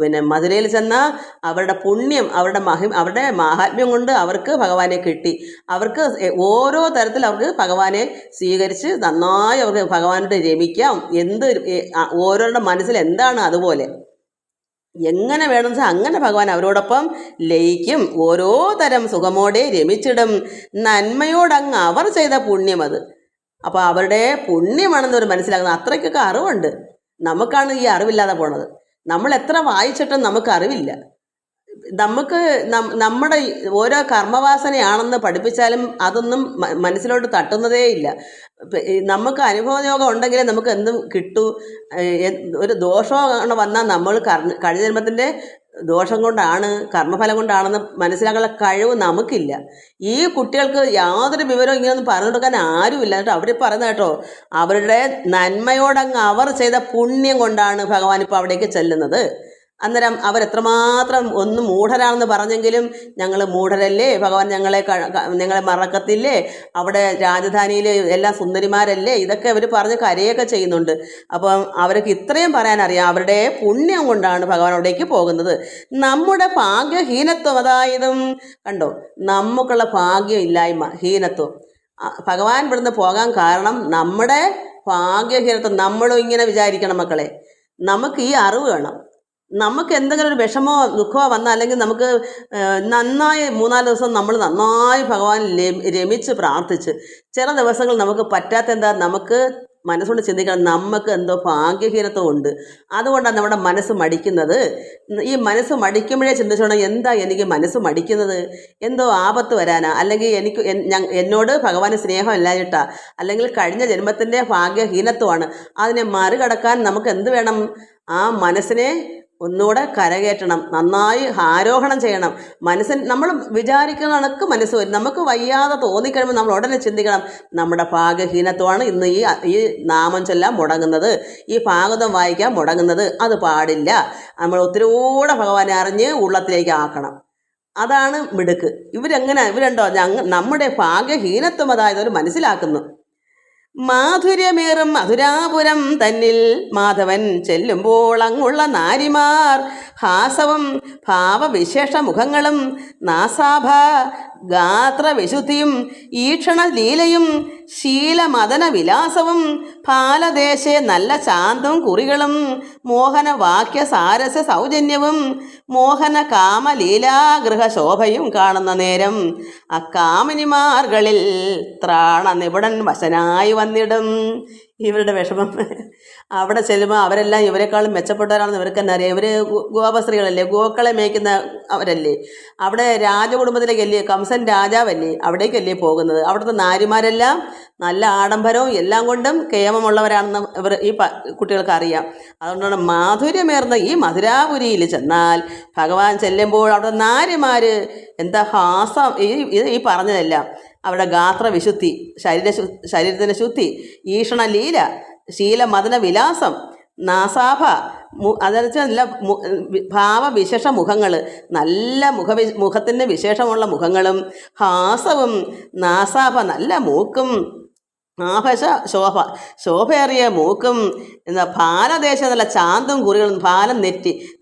പിന്നെ മധുരയിൽ ചെന്നാൽ അവരുടെ പുണ്യം അവരുടെ മാഹാത്മ്യം കൊണ്ട് അവർക്ക് ഭഗവാനെ കിട്ടി. അവർക്ക് ഓരോ തരത്തിൽ അവർക്ക് ഭഗവാനെ സ്വീകരിച്ച് നന്നായി അവർക്ക് ഭഗവാനോട് രമിക്കാം. ഓരോരുടെ മനസ്സിൽ എന്താണ് അതുപോലെ എങ്ങനെ വേണമെന്ന് വെച്ചാൽ അങ്ങനെ ഭഗവാൻ അവരോടൊപ്പം ലയിക്കും. ഓരോ തരം സുഖമോടെ രമിച്ചിടും. നന്മയോടങ്ങ് അവർ ചെയ്ത പുണ്യം അത്. അപ്പോൾ അവരുടെ പുണ്യമാണെന്നവർ മനസ്സിലാക്കുന്നത്. അത്രയ്ക്കൊക്കെ അറിവുണ്ട്. നമുക്കാണ് ഈ അറിവില്ലാതെ പോണത്. നമ്മൾ എത്ര വായിച്ചിട്ടും നമുക്ക് അറിവില്ല. നമുക്ക് നമ്മുടെ ഓരോ കർമ്മവാസനയാണെന്ന് പഠിപ്പിച്ചാലും അതൊന്നും മനസ്സിലോട്ട് തട്ടുന്നതേ ഇല്ല. നമുക്ക് അനുഭവയോഗം ഉണ്ടെങ്കിലേ നമുക്ക് എന്തും കിട്ടൂ. ഒരു ദോഷമോ വന്നാൽ നമ്മൾ കഴിഞ്ഞ ജന്മത്തിൻ്റെ ദോഷം കൊണ്ടാണ്, കർമ്മഫലം കൊണ്ടാണെന്ന് മനസ്സിലാക്കാനുള്ള കഴിവ് നമുക്കില്ല. ഈ കുട്ടികൾക്ക് യാതൊരു വിവരവും ഇങ്ങനെയൊന്നും പറഞ്ഞു കൊടുക്കാൻ ആരുമില്ല. എന്നിട്ട് അവർ പറയുന്നത് കേട്ടോ, അവരുടെ നന്മയോടങ്ങ് അവർ ചെയ്ത പുണ്യം കൊണ്ടാണ് ഭഗവാൻ ഇപ്പോൾ അവിടേക്ക് ചെല്ലുന്നത്. അന്നേരം അവരെത്രമാത്രം ഒന്ന് മൂഢരാണെന്ന് പറഞ്ഞെങ്കിലും ഞങ്ങൾ മൂഢരല്ലേ, ഭഗവാൻ ഞങ്ങളെ മറക്കത്തില്ലേ, അവിടെ രാജധാനിയിൽ എല്ലാം സുന്ദരിമാരല്ലേ, ഇതൊക്കെ അവർ പറഞ്ഞ് കരയൊക്കെ ചെയ്യുന്നുണ്ട്. അപ്പം അവർക്ക് ഇത്രയും പറയാനറിയാം, അവരുടെ പുണ്യം കൊണ്ടാണ് ഭഗവാൻ അവിടേക്ക് പോകുന്നത്. നമ്മുടെ ഭാഗ്യഹീനത്വം, അതായതും കണ്ടോ, നമുക്കുള്ള ഭാഗ്യം ഇല്ലായ്മ, ഹീനത്വം. ഭഗവാൻ ഇവിടുന്ന് പോകാൻ കാരണം നമ്മുടെ ഭാഗ്യഹീനത്വം. നമ്മളും ഇങ്ങനെ വിചാരിക്കണം മക്കളെ, നമുക്ക് ഈ അറിവ് വേണം. നമുക്ക് എന്തെങ്കിലും ഒരു വിഷമോ ദുഃഖമോ വന്നാൽ, അല്ലെങ്കിൽ നമുക്ക് നന്നായി 3-4 ദിവസം നമ്മൾ നന്നായി ഭഗവാൻ രമിച്ച് പ്രാർത്ഥിച്ച്, ചില ദിവസങ്ങൾ നമുക്ക് പറ്റാത്ത എന്താ, നമുക്ക് മനസ്സുകൊണ്ട് ചിന്തിക്കണം, നമുക്ക് എന്തോ ഭാഗ്യഹീനത്വം ഉണ്ട്, അതുകൊണ്ടാണ് നമ്മുടെ മനസ്സ് മടിക്കുന്നത്. ഈ മനസ്സ് മടിക്കുമ്പോഴേ ചിന്തിച്ചോണം, എന്താ എനിക്ക് മനസ്സ് മടിക്കുന്നത്, എന്തോ ആപത്ത് വരാനാ, അല്ലെങ്കിൽ എന്നോട് ഭഗവാന് സ്നേഹമില്ലാഞ്ഞിട്ടാ, അല്ലെങ്കിൽ കഴിഞ്ഞ ജന്മത്തിൻ്റെ ഭാഗ്യഹീനത്വമാണ്. അതിനെ മറികടക്കാൻ നമുക്ക് എന്ത് വേണം? ആ മനസ്സിനെ ഒന്നുകൂടെ കരകയറ്റണം, നന്നായി ആരോഹണം ചെയ്യണം. നമ്മൾ വിചാരിക്കുന്ന കണക്ക് മനസ്സ് വരും. നമുക്ക് വയ്യാതെ തോന്നിക്കഴിയുമ്പോൾ നമ്മൾ ഉടനെ ചിന്തിക്കണം, നമ്മുടെ ഭാഗ്യഹീനത്വമാണ് ഇന്ന് ഈ നാമം ചൊല്ലാൻ മുടങ്ങുന്നത്, ഈ ഭാഗവതം വായിക്കാൻ മുടങ്ങുന്നത്. അത് പാടില്ല. നമ്മൾ ഒത്തിരികൂടെ ഭഗവാനെ അറിഞ്ഞ് ഉള്ളത്തിലേക്ക് ആക്കണം. അതാണ് മിടുക്ക്. ഇവരുണ്ടോ നമ്മുടെ ഭാഗ്യഹീനത്വം അതായത് അവർ മനസ്സിലാക്കുന്നു. മാധുര്യമേറും മധുരാപുരം തന്നിൽ മാധവൻ ചെല്ലുമ്പോൾ അങ്ങുള്ള നാരിമാർ ഹാസവും ഭാവവിശേഷ മുഖങ്ങളും നാസാഭ ഗാത്രവിശുദ്ധിയും ഈക്ഷണലീലയും ശീലമദന വിലാസവും ഫാലദേശേ നല്ല ശാന്തവും കുറികളും മോഹനവാക്യ സാരസ്യ സൗജന്യവും മോഹന കാമലീലാഗൃഹശോഭയും കാണുന്ന നേരം അക്കാമിനിമാർകളിൽ ത്രാണ നിപുണൻ വശനായി വന്നിടും. ഇവരുടെ വിഷമം അവിടെ ചെല്ലുമ്പോൾ അവരെല്ലാം ഇവരെക്കാളും മെച്ചപ്പെട്ടവരാണെന്ന് ഇവർക്ക് തന്നെ അറിയാം. ഇവർ ഗോപസ്ത്രീകളല്ലേ, ഗോക്കളെ മേയ്ക്കുന്ന അവരല്ലേ. അവിടെ രാജകുടുംബത്തിലേക്കല്ലേ, കംസൻ രാജാവല്ലേ, അവിടേക്കല്ലേ പോകുന്നത്. അവിടുത്തെ നാരിമാരെല്ലാം നല്ല ആഡംബരവും എല്ലാം കൊണ്ടും കേമമുള്ളവരാണെന്ന് ഈ കുട്ടികൾക്ക് അറിയാം. അതുകൊണ്ടാണ് മാധുര്യമേർന്ന ഈ മധുരാപുരിയിൽ ചെന്നാൽ ഭഗവാൻ ചെല്ലുമ്പോൾ അവിടെ നാരിമാർ എന്താ ഹാസം, ഈ പറഞ്ഞതെല്ലാം അവരുടെ ഗാത്രവിശുദ്ധി, ശരീരത്തിൻ്റെ ശുദ്ധി, ഈഷണലീല, ശീലമദന വിലാസം, നാസാഭ, അതെന്ന് നല്ല ഭാവവിശേഷ മുഖങ്ങൾ, നല്ല മുഖത്തിൻ്റെ വിശേഷമുള്ള മുഖങ്ങളും, ഹാസവും, നാസാഭ നല്ല മൂക്കും, ആഭശ ശോഭയേറിയ മൂക്കും, എന്താ ഭാലദേശം നല്ല ചാന്തും കുറികളും, ഭാലം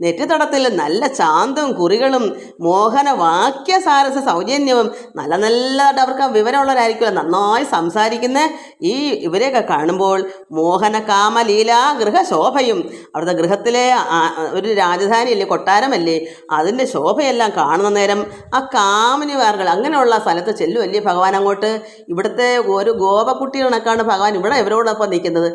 നെറ്റിത്തടത്തിൽ നല്ല ചാന്തും കുറികളും, മോഹന വാക്യസാരസ സൗജന്യവും, നല്ലതായിട്ട് അവർക്ക് വിവരമുള്ളവരായിരിക്കുമല്ലോ, നന്നായി സംസാരിക്കുന്ന ഇവരെയൊക്കെ കാണുമ്പോൾ മോഹന കാമലീലാ ഗൃഹശോഭയും, അവിടുത്തെ ഗൃഹത്തിലെ ഒരു രാജധാനിയല്ലേ, കൊട്ടാരമല്ലേ, അതിൻ്റെ ശോഭയെല്ലാം കാണുന്ന നേരം ആ കാമിനിമാർകൾ അങ്ങനെയുള്ള സ്ഥലത്ത് ചെല്ലുമല്ലേ ഭഗവാൻ അങ്ങോട്ട്. ഇവിടുത്തെ ഒരു ഗോപക്കുട്ടി കണക്കാണ് ഭഗവാൻ ഇവിടെ ഇവരോടൊപ്പം നിൽക്കുന്നത്.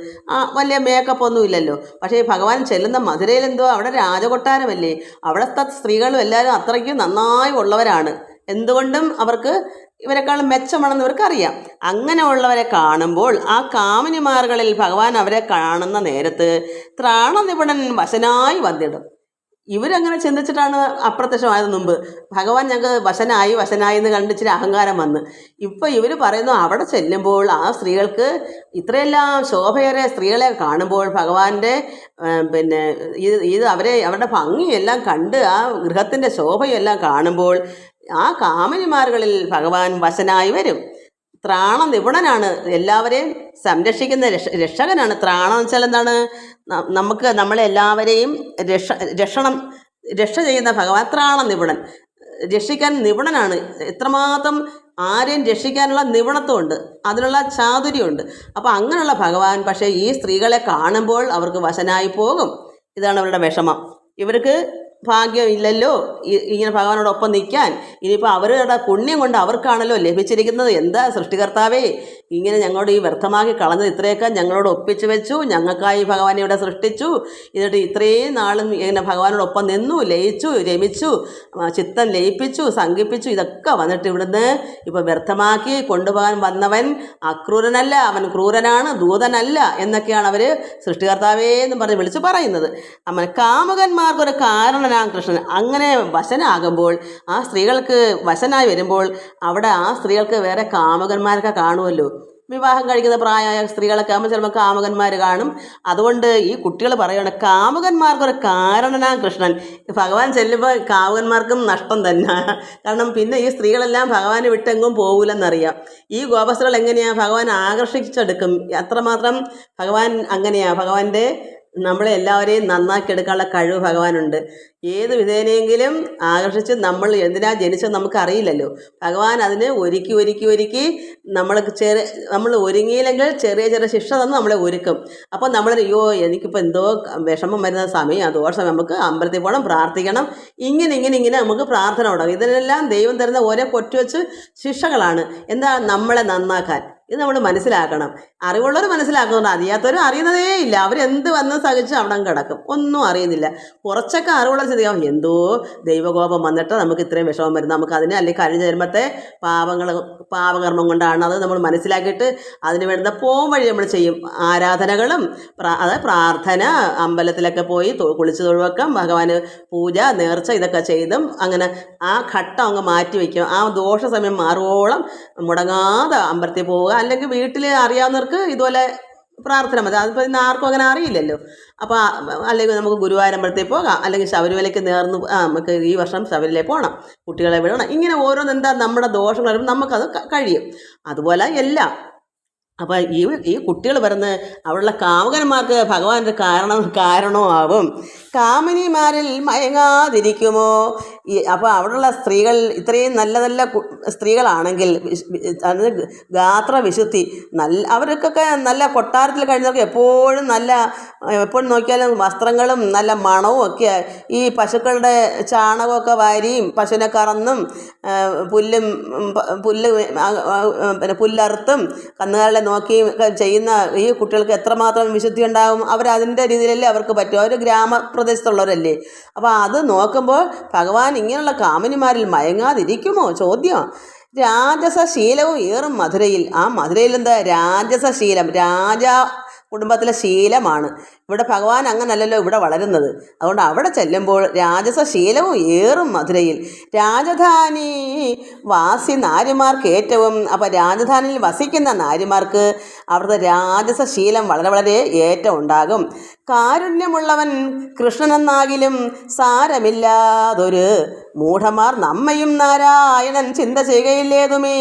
വലിയ മേക്കപ്പ് ഒന്നും ഇല്ലല്ലോ. പക്ഷേ ഭഗവാൻ ചെല്ലുന്ന മധുരയിലെന്തോ അവിടെ രാജകൊട്ടാരമല്ലേ, അവിടുത്തെ സ്ത്രീകളും എല്ലാവരും അത്രയ്ക്കും നന്നായി ഉള്ളവരാണ്. എന്തുകൊണ്ടും അവർക്ക് ഇവരെക്കാളും മെച്ചമാണെന്ന് ഇവർക്കറിയാം. അങ്ങനെയുള്ളവരെ കാണുമ്പോൾ ആ കാമിനിമാർകളിൽ ഭഗവാൻ അവരെ കാണുന്ന നേരത്ത് ത്രാണനിപുണൻ വശനായി വന്നിടും. ഇവരങ്ങനെ ചിന്തിച്ചിട്ടാണ് അപ്രത്യക്ഷമായത്. മുമ്പ് ഭഗവാൻ ഞങ്ങൾക്ക് വശനായി എന്ന് കണ്ടിച്ചിരി അഹങ്കാരം വന്ന്. ഇപ്പം ഇവർ പറയുന്നു അവിടെ ചെല്ലുമ്പോൾ ആ സ്ത്രീകൾക്ക് ഇത്രയെല്ലാം ശോഭയേറിയ സ്ത്രീകളെ കാണുമ്പോൾ ഭഗവാന്റെ പിന്നെ ഇത് അവരുടെ ഭംഗിയെല്ലാം കണ്ട് ആ ഗൃഹത്തിൻ്റെ ശോഭയെല്ലാം കാണുമ്പോൾ ആ കാമിനിമാർകളിൽ ഭഗവാൻ വശനായി വരും. ത്രാണ നിപുണനാണ്, എല്ലാവരെയും സംരക്ഷിക്കുന്ന രക്ഷകനാണ്. ത്രാണം എന്ന് വെച്ചാൽ എന്താണ്? നമ്മളെല്ലാവരെയും രക്ഷ ചെയ്യുന്ന ഭഗവാൻ ത്രാണ നിപുണൻ, രക്ഷിക്കാൻ നിപുണനാണ്. എത്രമാത്രം ആരെയും രക്ഷിക്കാനുള്ള നിപുണത്വമുണ്ട്, അതിനുള്ള ചാതുര്യമുണ്ട്. അപ്പോൾ അങ്ങനെയുള്ള ഭഗവാൻ പക്ഷേ ഈ സ്ത്രീകളെ കാണുമ്പോൾ അവർക്ക് വശനായി പോകും. ഇതാണ് അവരുടെ വിഷമം. ഇവർക്ക് ഭാഗ്യമില്ലല്ലോ ഇങ്ങനെ ഭഗവാനോടൊപ്പം നിൽക്കാൻ. ഇനിയിപ്പോൾ അവരുടെ പുണ്യം കൊണ്ട് അവർക്കാണല്ലോ ലഭിച്ചിരിക്കുന്നത്. എന്താ സൃഷ്ടികർത്താവേ, ഇങ്ങനെ ഞങ്ങളോട് ഈ വ്യർത്ഥമാക്കി കളഞ്ഞത് ഇത്രയൊക്കെ ഞങ്ങളോട് ഒപ്പിച്ചു വെച്ചു, ഞങ്ങൾക്കായി ഭഗവാനെ ഇവിടെ സൃഷ്ടിച്ചു, എന്നിട്ട് ഇത്രയും നാളും ഇങ്ങനെ ഭഗവാനോടൊപ്പം നിന്നു, ലയിച്ചു, രമിച്ചു, ചിത്തം ലയിപ്പിച്ചു, സംഘിപ്പിച്ചു, ഇതൊക്കെ വന്നിട്ട് ഇവിടുന്ന് ഇപ്പോൾ വ്യർത്ഥമാക്കി കൊണ്ടുപോകാൻ വന്നവൻ അക്രൂരനല്ല, അവൻ ക്രൂരനാണ്, ദൂതനല്ല എന്നൊക്കെയാണ് അവർ സൃഷ്ടികർത്താവേ എന്ന് പറഞ്ഞ് വിളിച്ച് പറയുന്നത്. അവൻ കാമുകന്മാർക്കൊരു കാരണനാണ് കൃഷ്ണൻ. അങ്ങനെ വശനാകുമ്പോൾ ആ സ്ത്രീകൾക്ക് വശനായി വരുമ്പോൾ അവിടെ ആ സ്ത്രീകൾക്ക് വേറെ കാമുകന്മാരൊക്കെ കാണുമല്ലോ. വിവാഹം കഴിക്കുന്ന പ്രായമായ സ്ത്രീകളൊക്കെ ആകുമ്പോൾ ചിലപ്പോൾ കാമുകന്മാർ കാണും. അതുകൊണ്ട് ഈ കുട്ടികൾ പറയുകയാണ് കാമുകന്മാർക്കൊരു കാരണനാ കൃഷ്ണൻ. ഭഗവാൻ ചെല്ലുമ്പോൾ കാമുകന്മാർക്കും നഷ്ടം തന്നെ. കാരണം പിന്നെ ഈ സ്ത്രീകളെല്ലാം ഭഗവാനെ വിട്ടെങ്ങും പോകൂലെന്നറിയാം. ഈ ഗോപസ്ത്രീകൾ എങ്ങനെയാണ് ഭഗവാൻ ആകർഷിച്ചെടുക്കും. അത്രമാത്രം ഭഗവാൻ അങ്ങനെയാണ്. ഭഗവാന്റെ നമ്മളെ എല്ലാവരെയും നന്നാക്കി എടുക്കാനുള്ള കഴിവ് ഭഗവാനുണ്ട്. ഏത് വിധേനയെങ്കിലും ആകർഷിച്ച് നമ്മൾ എന്തിനാ ജനിച്ചത് നമുക്കറിയില്ലല്ലോ. ഭഗവാൻ അതിന് ഒരുക്കി നമ്മൾ ഒരുങ്ങിയില്ലെങ്കിൽ ചെറിയ ചെറിയ ശിക്ഷ തന്ന് നമ്മളെ ഒരുക്കും. അപ്പോൾ നമ്മൾ അയ്യോ എനിക്കിപ്പോൾ എന്തോ വിഷമം വരുന്ന സമയം, ദോഷം, നമുക്ക് അമ്പലത്തിൽ പോകണം, പ്രാർത്ഥിക്കണം, ഇങ്ങനെ നമുക്ക് പ്രാർത്ഥന ഉണ്ടാകും. ഇതിനെല്ലാം ദൈവം തരുന്ന ഓരോ കൊറ്റുവെച്ച് ശിക്ഷകളാണ്. എന്താ? നമ്മളെ നന്നാക്കാൻ. ഇത് നമ്മൾ മനസ്സിലാക്കണം. അറിവുള്ളവർ മനസ്സിലാക്കുന്നുണ്ട്, അറിയാത്തവരും അറിയുന്നതേ ഇല്ല. അവരെന്ത് വന്ന് സഹിച്ച് അവിടെ കിടക്കും, ഒന്നും അറിയുന്നില്ല. കുറച്ചൊക്കെ അറിവുള്ള ചിന്തിക്കാം, എന്തോ ദൈവകോപം വന്നിട്ട് നമുക്ക് ഇത്രയും വിഷമം വരും, നമുക്കതിന് അല്ലെങ്കിൽ കഴിഞ്ഞ ജന്മത്തെ പാപകർമ്മം കൊണ്ടാണ്. അത് നമ്മൾ മനസ്സിലാക്കിയിട്ട് അതിന് വേണ്ടുന്ന വഴി നമ്മൾ ചെയ്യും. ആരാധനകളും അതായത് പ്രാർത്ഥന, അമ്പലത്തിലൊക്കെ പോയി കുളിച്ച് തൊഴുവക്കം, ഭഗവാന് പൂജ, നേർച്ച, ഇതൊക്കെ ചെയ്തും അങ്ങനെ ആ ഘട്ടം അങ്ങ് മാറ്റി വയ്ക്കും. ആ ദോഷ സമയം മാറുവോളം മുടങ്ങാതെ അമ്പലത്തിൽ പോവുക. അല്ലെങ്കിൽ വീട്ടിൽ അറിയാവുന്നവർക്ക് ഇതുപോലെ പ്രാർത്ഥന മതി. അതിപ്പോൾ ഇന്ന് ആർക്കും അങ്ങനെ അറിയില്ലല്ലോ. അപ്പോൾ അല്ലെങ്കിൽ നമുക്ക് ഗുരുവായൂരമ്പലത്തിൽ പോകാം, അല്ലെങ്കിൽ ശബരിമലയ്ക്ക് നമുക്ക് ഈ വർഷം ശബരിമലയിൽ പോകണം, കുട്ടികളെ വിടണം. ഇങ്ങനെ ഓരോന്ന് എന്താ നമ്മുടെ ദോഷങ്ങൾ വരുമ്പോൾ നമുക്കത് കഴിയും. അതുപോലെ എല്ലാം. അപ്പോൾ ഈ കുട്ടികൾ പറഞ്ഞ് അവിടെയുള്ള കാമുകന്മാർക്ക് ഭഗവാന്റെ കാരണമാവും. കാമിനിമാരിൽ മയങ്ങാതിരിക്കുമോ? അപ്പോൾ അവിടെയുള്ള സ്ത്രീകൾ ഇത്രയും നല്ല സ്ത്രീകളാണെങ്കിൽ അത് ഗാത്രവിശുദ്ധി അവർക്കൊക്കെ നല്ല കൊട്ടാരത്തിൽ കഴിഞ്ഞവർക്ക് എപ്പോഴും എപ്പോഴും നോക്കിയാലും വസ്ത്രങ്ങളും നല്ല മണവും ഒക്കെ. ഈ പശുക്കളുടെ ചാണകമൊക്കെ വാരിയും പശുവിനെ കറന്നും പുല്ലറുത്തും കന്നുകാലികളെ നോക്കിയും ചെയ്യുന്ന ഈ കുട്ടികൾക്ക് എത്രമാത്രം വിശുദ്ധി ഉണ്ടാകും. അവരതിൻ്റെ രീതിയിലല്ലേ അവർക്ക് പറ്റും. അവർ ഗ്രാമപ്രദേശത്തുള്ളവരല്ലേ. അപ്പോൾ അത് നോക്കുമ്പോൾ ഭഗവാൻ ഇങ്ങനെയുള്ള കാമിനിമാരിൽ മയങ്ങാതിരിക്കുമോ? ചോദ്യം. രാജസശീലവും ഏറും മധുരയിൽ. ആ മധുരയിൽ എന്താ? രാജസശീലം, കുടുംബത്തിലെ ശീലമാണ്. ഇവിടെ ഭഗവാൻ അങ്ങനല്ലല്ലോ ഇവിടെ വളരുന്നത്. അതുകൊണ്ട് അവിടെ ചെല്ലുമ്പോൾ രാജസശീലവും ഏറും മധുരയിൽ. രാജധാനി വാസി നാരിമാർക്ക് ഏറ്റവും. അപ്പോൾ രാജധാനിയിൽ വസിക്കുന്ന നാരിമാർക്ക് അവിടുത്തെ രാജസശീലം വളരെ ഏറ്റവും ഉണ്ടാകും. കാരുണ്യമുള്ളവൻ കൃഷ്ണനെന്നാകിലും സാരമില്ലാതൊരു മൂഢന്മാർ നമ്മയും നാരായണൻ ചിന്ത ചെയ്യുകയില്ലേതുമേ.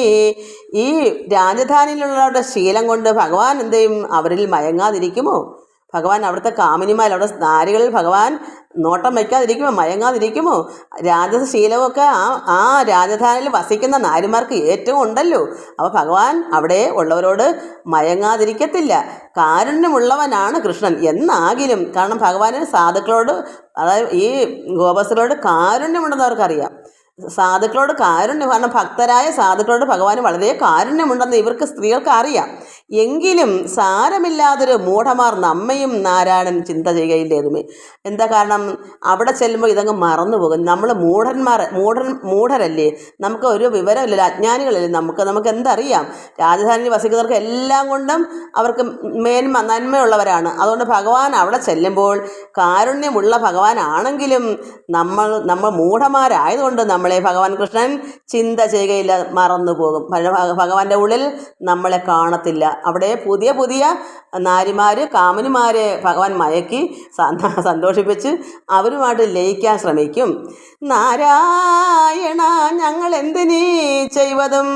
ഈ രാജധാനിയിലുള്ളവരുടെ ശീലം കൊണ്ട് ഭഗവാൻ എന്ത് ചെയ്യും? അവരിൽ മയങ്ങാതിരിക്കുമോ? ഭഗവാൻ അവിടുത്തെ കാമിനിമാർ, അവിടെ നാരികളിൽ ഭഗവാൻ നോട്ടം വയ്ക്കാതിരിക്കുമോ? മയങ്ങാതിരിക്കുമോ? രാജശീലമൊക്കെ ആ രാജധാനിയിൽ വസിക്കുന്ന നാരിമാർക്ക് ഏറ്റവും ഉണ്ടല്ലോ. അപ്പോൾ ഭഗവാൻ അവിടെ ഉള്ളവരോട് മയങ്ങാതിരിക്കത്തില്ല. കാരുണ്യമുള്ളവനാണ് കൃഷ്ണൻ എന്നാകിലും. കാരണം ഭഗവാന് സാധുക്കളോട്, അതായത് ഈ ഗോപസ്ത്രീകളോട് കാരുണ്യമുണ്ടെന്ന് അവർക്കറിയാം. സാധുക്കളോട് കാരുണ്യം, കാരണം ഭക്തരായ സാധുക്കളോട് ഭഗവാന് വളരെ കാരുണ്യമുണ്ടെന്ന് ഇവർക്ക് സ്ത്രീകൾക്ക് അറിയാം. എങ്കിലും സാരമില്ലാതൊരു മൂഢമാർ നമ്മയും നാരായണൻ ചിന്ത ചെയ്യുകയില്ലേതുമേ. എന്താ കാരണം, അവിടെ ചെല്ലുമ്പോൾ ഇതങ്ങ് മറന്നു പോകും. നമ്മൾ മൂഢരല്ലേ, നമുക്ക് ഒരു വിവരമില്ലല്ലോ, അജ്ഞാനികളല്ലേ, നമുക്ക് എന്തറിയാം. രാജധാനിയിൽ വസിക്കുന്നവർക്ക് എല്ലാം കൊണ്ടും അവർക്ക് നന്മയുള്ളവരാണ്. അതുകൊണ്ട് ഭഗവാൻ അവിടെ ചെല്ലുമ്പോൾ കാരുണ്യമുള്ള ഭഗവാനാണെങ്കിലും നമ്മൾ മൂഢന്മാരായതുകൊണ്ട് നമ്മളെ ഭഗവാൻ കൃഷ്ണൻ ചിന്ത ചെയ്യുകയില്ല, മറന്നു പോകും. ഭഗവാന്റെ ഉള്ളിൽ നമ്മളെ കാണത്തില്ല. അവിടെ പുതിയ പുതിയ നാരിമാർ കാമനിമാരെ ഭഗവാൻ മയക്കി സന്തോഷിപ്പിച്ച് അവരുമായിട്ട് ലയിക്കാൻ ശ്രമിക്കും. നാരായണ ഞങ്ങൾ എന്തിനീ ചെയ്വതും,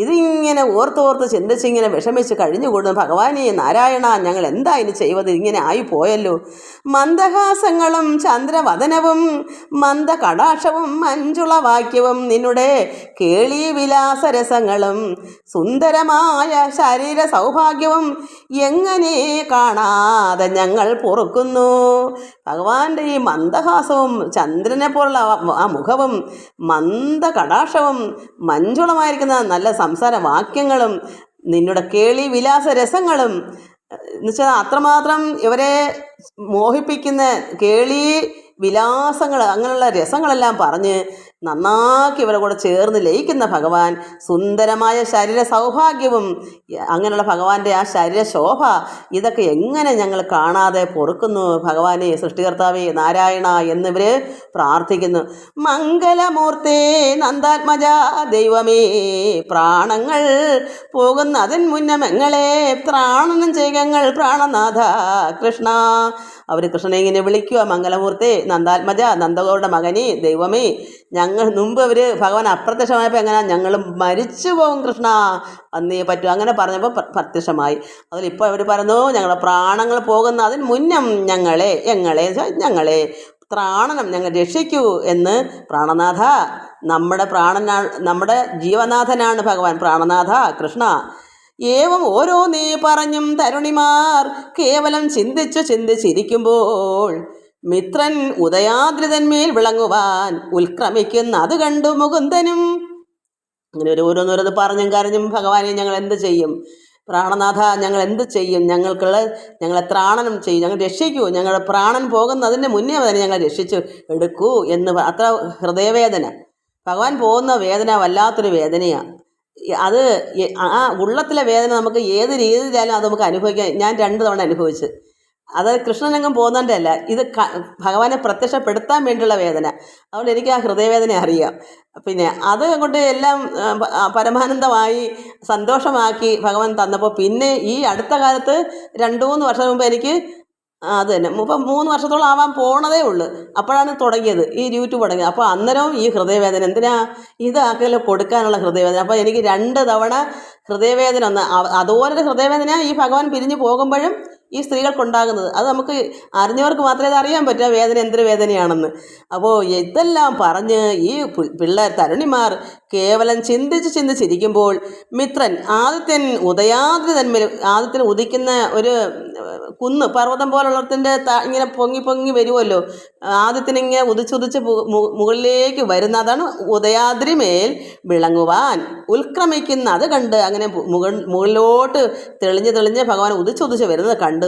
ഇതിങ്ങനെ ഓർത്തോർത്ത് ചിന്തിച്ചിങ്ങനെ വിഷമിച്ച് കഴിഞ്ഞുകൂടുന്നു. ഭഗവാനേ നാരായണ ഞങ്ങൾ എന്താ ഇനി ചെയ്വത്, ഇങ്ങനെ ആയിപ്പോയല്ലോ. മന്ദഹാസങ്ങളും ചന്ദ്രവദനവും മന്ദകടാക്ഷവും മഞ്ജുള വാക്യവും നിന്നുടെ കേളി വിലാസരസങ്ങളും സുന്ദരമായ ശരീര സൗഭാഗ്യവും എങ്ങനെ കാണാതെ ഞങ്ങൾ പൊറുക്കുന്നു. ഭഗവാന്റെ ഈ മന്ദഹാസവും ചന്ദ്രനെ പോലുള്ള ആ മുഖവും മന്ദകടാക്ഷവും മഞ്ജുളമായിരിക്കുന്ന നല്ല സംസാര വാക്യങ്ങളും നിന്നുടെ കേളി വിലാസ രസങ്ങളും എന്നുവെച്ചാൽ അത്രമാത്രം ഇവരെ മോഹിപ്പിക്കുന്ന കേളി വിലാസങ്ങൾ, അങ്ങനെയുള്ള രസങ്ങളെല്ലാം പറഞ്ഞ് നന്നാക്കി ഇവരെ കൂടെ ചേർന്ന് ലയിക്കുന്ന ഭഗവാൻ, സുന്ദരമായ ശരീര സൗഭാഗ്യവും അങ്ങനെയുള്ള ഭഗവാന്റെ ആ ശരീരശോഭ, ഇതൊക്കെ എങ്ങനെ ഞങ്ങൾ കാണാതെ പൊറുക്കുന്നു. ഭഗവാനെ സൃഷ്ടികർത്താവേ നാരായണ എന്നിവർ പ്രാർത്ഥിക്കുന്നു. മംഗലമൂർത്തേ നന്ദാത്മജ ദൈവമേ, പ്രാണങ്ങൾ പോകുന്നതിന് മുന്നമെങ്ങളെ ത്രാണനം ചെയ്യങ്ങൾ പ്രാണനാഥ കൃഷ്ണ. അവർ കൃഷ്ണനെ ഇങ്ങനെ വിളിക്കുക, മംഗലമൂർത്തേ നന്ദാത്മജ, നന്ദഗോരുടെ മകനെ ദൈവമേ, ഞങ്ങൾ മുമ്പ് അവർ ഭഗവാൻ അപ്രത്യക്ഷമായപ്പോൾ എങ്ങനെയാ ഞങ്ങൾ മരിച്ചു പോകും കൃഷ്ണ, അന്നേ പറ്റും അങ്ങനെ പറഞ്ഞപ്പോൾ പ്രത്യക്ഷമായി. അതിലിപ്പോൾ അവർ പറഞ്ഞു ഞങ്ങളുടെ പ്രാണങ്ങൾ പോകുന്ന അതിന് മുന്നം ഞങ്ങളെ ത്രാണനം ഞങ്ങൾ രക്ഷിക്കൂ എന്ന്. പ്രാണനാഥ, നമ്മുടെ ജീവനാഥനാണ് ഭഗവാൻ പ്രാണനാഥ കൃഷ്ണ. ഏവം ഓരോന്നേ പറഞ്ഞും തരുണിമാർ കേവലം ചിന്തിച്ചിരിക്കുമ്പോൾ മിത്രൻ ഉദയാദ്രിതന്മേൽ വിളങ്ങുവാൻ ഉൽക്രമിക്കുന്ന അത് കണ്ടു മുകുന്ദനും. അങ്ങനെ ഓരോന്നോരോന്ന് പറഞ്ഞും കരഞ്ഞും ഭഗവാനെ ഞങ്ങൾ എന്ത് ചെയ്യും, പ്രാണനാഥ ഞങ്ങൾ എന്ത് ചെയ്യും, ഞങ്ങളെ ത്രാണനം ചെയ്യും, ഞങ്ങൾ രക്ഷിക്കൂ, ഞങ്ങളുടെ പ്രാണൻ പോകുന്നതിൻ്റെ മുന്നേ തന്നെ ഞങ്ങൾ രക്ഷിച്ചു എടുക്കൂ എന്ന്. അത്ര ഹൃദയവേദന, ഭഗവാൻ പോകുന്ന വേദന വല്ലാത്തൊരു വേദനയാണ്. അത് ആ ഉള്ളത്തിലെ വേദന നമുക്ക് ഏത് രീതിയിലായാലും അത് നമുക്ക് അനുഭവിക്കാൻ ഞാൻ 2 തവണ അനുഭവിച്ച്. അത് കൃഷ്ണനങ്ങും പോകുന്നതിൻ്റെ അല്ല, ഇത് ഭഗവാനെ പ്രത്യക്ഷപ്പെടുത്താൻ വേണ്ടിയുള്ള വേദന. അതുകൊണ്ട് എനിക്ക് ആ ഹൃദയവേദന അറിയാം. പിന്നെ അത് കൊണ്ട് എല്ലാം പരമാനന്ദമായി സന്തോഷമാക്കി ഭഗവാൻ തന്നപ്പോൾ പിന്നെ ഈ അടുത്ത കാലത്ത് 2-3 വർഷം മുമ്പ് എനിക്ക് അത് തന്നെ 3 വർഷത്തോളം ആവാൻ പോണതേ ഉള്ളൂ, അപ്പോഴാണ് തുടങ്ങിയത് ഈ യൂട്യൂബ് തുടങ്ങിയത്. അപ്പോൾ അന്നേരവും ഈ ഹൃദയവേദന, എന്തിനാ ഇതാക്കൽ കൊടുക്കാനുള്ള ഹൃദയവേദന. അപ്പോൾ എനിക്ക് 2 തവണ ഹൃദയവേദന ഒന്ന്. അതുപോലൊരു ഹൃദയവേദന ഈ ഭഗവാൻ പിരിഞ്ഞു പോകുമ്പോഴും ഈ സ്ത്രീകൾക്കുണ്ടാകുന്നത്. അത് നമുക്ക് അറിഞ്ഞവർക്ക് മാത്രമേ അത് അറിയാൻ പറ്റൂ വേദന എന്തൊരു വേദനയാണെന്ന്. അപ്പോൾ ഇതെല്ലാം പറഞ്ഞ് ഈ തരുണിമാർ കേവലം ചിന്തിച്ചിരിക്കുമ്പോൾ മിത്രൻ ആദിത്യൻ ആദിത്യൻ ഉദിക്കുന്ന ഒരു കുന്ന് പർവ്വതം പോലുള്ളതിൻ്റെ ഇങ്ങനെ പൊങ്ങി വരുമല്ലോ, ആദിത്യനിങ്ങനെ ഉദിച്ചുദിച്ച് മുകളിലേക്ക് വരുന്ന, അതാണ് ഉദയാദ്രിമേൽ വിളങ്ങുവാൻ ഉൽക്രമിക്കുന്ന അത് കണ്ട് അങ്ങനെ മുകളിലോട്ട് തെളിഞ്ഞ് ഭഗവാൻ ഉദിച്ചുദിച്ച് വരുന്നത് കണ്ട്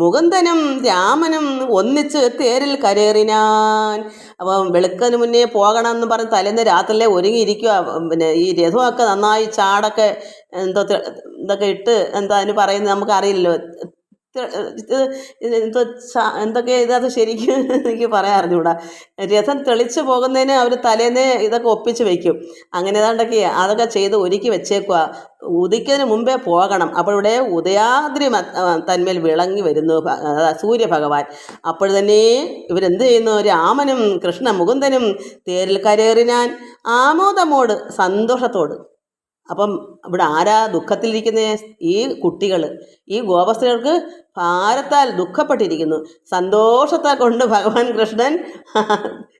മുകുന്ദനും രാമനും ഒന്നിച്ച് തേരിൽ കരേറിനാൻ. അപ്പം വെളുക്കന് മുന്നേ പോകണമെന്ന് പറഞ്ഞ് തലേന്ന് രാത്രിയിലെ ഒരുങ്ങിയിരിക്കുക. പിന്നെ ഈ രഥമൊക്കെ നന്നായി ചാടൊക്കെ ഇതൊക്കെ ഇട്ട് അതിന് പറയുന്നത് നമുക്കറിയില്ലല്ലോ, എന്തൊക്കെ ഇതത് ശരിക്കും എനിക്ക് പറയാൻ അറിഞ്ഞൂടാ. രഥം തെളിച്ച് പോകുന്നതിന് അവർ തലേന്ന് ഇതൊക്കെ ഒപ്പിച്ച് വയ്ക്കും. അങ്ങനെ ഏതാണ്ടൊക്കെ അതൊക്കെ ചെയ്ത് ഒരുക്കി വെച്ചേക്കുക. ഉദിക്കുന്നതിന് മുമ്പേ പോകണം. അപ്പോൾ ഇവിടെ ഉദയാദ്രി തന്മേൽ വിളങ്ങി വരുന്നു സൂര്യഭഗവാൻ. അപ്പോൾ തന്നെ ഇവരെന്ത് ചെയ്യുന്നു, രാമനും കൃഷ്ണ മുകുന്ദനും തേരിൽ കരേറിനാൻ ആമോദമോട്, സന്തോഷത്തോട്. അപ്പം ഇവിടെ ആരാ ദുഃഖത്തിലിരിക്കുന്ന? ഈ കുട്ടികൾ, ഈ ഗോപസ്ത്രീകൾക്ക് ഭാരത്താൽ ദുഃഖപ്പെട്ടിരിക്കുന്നു. സന്തോഷത്താൽ കൊണ്ട് ഭഗവാൻ കൃഷ്ണൻ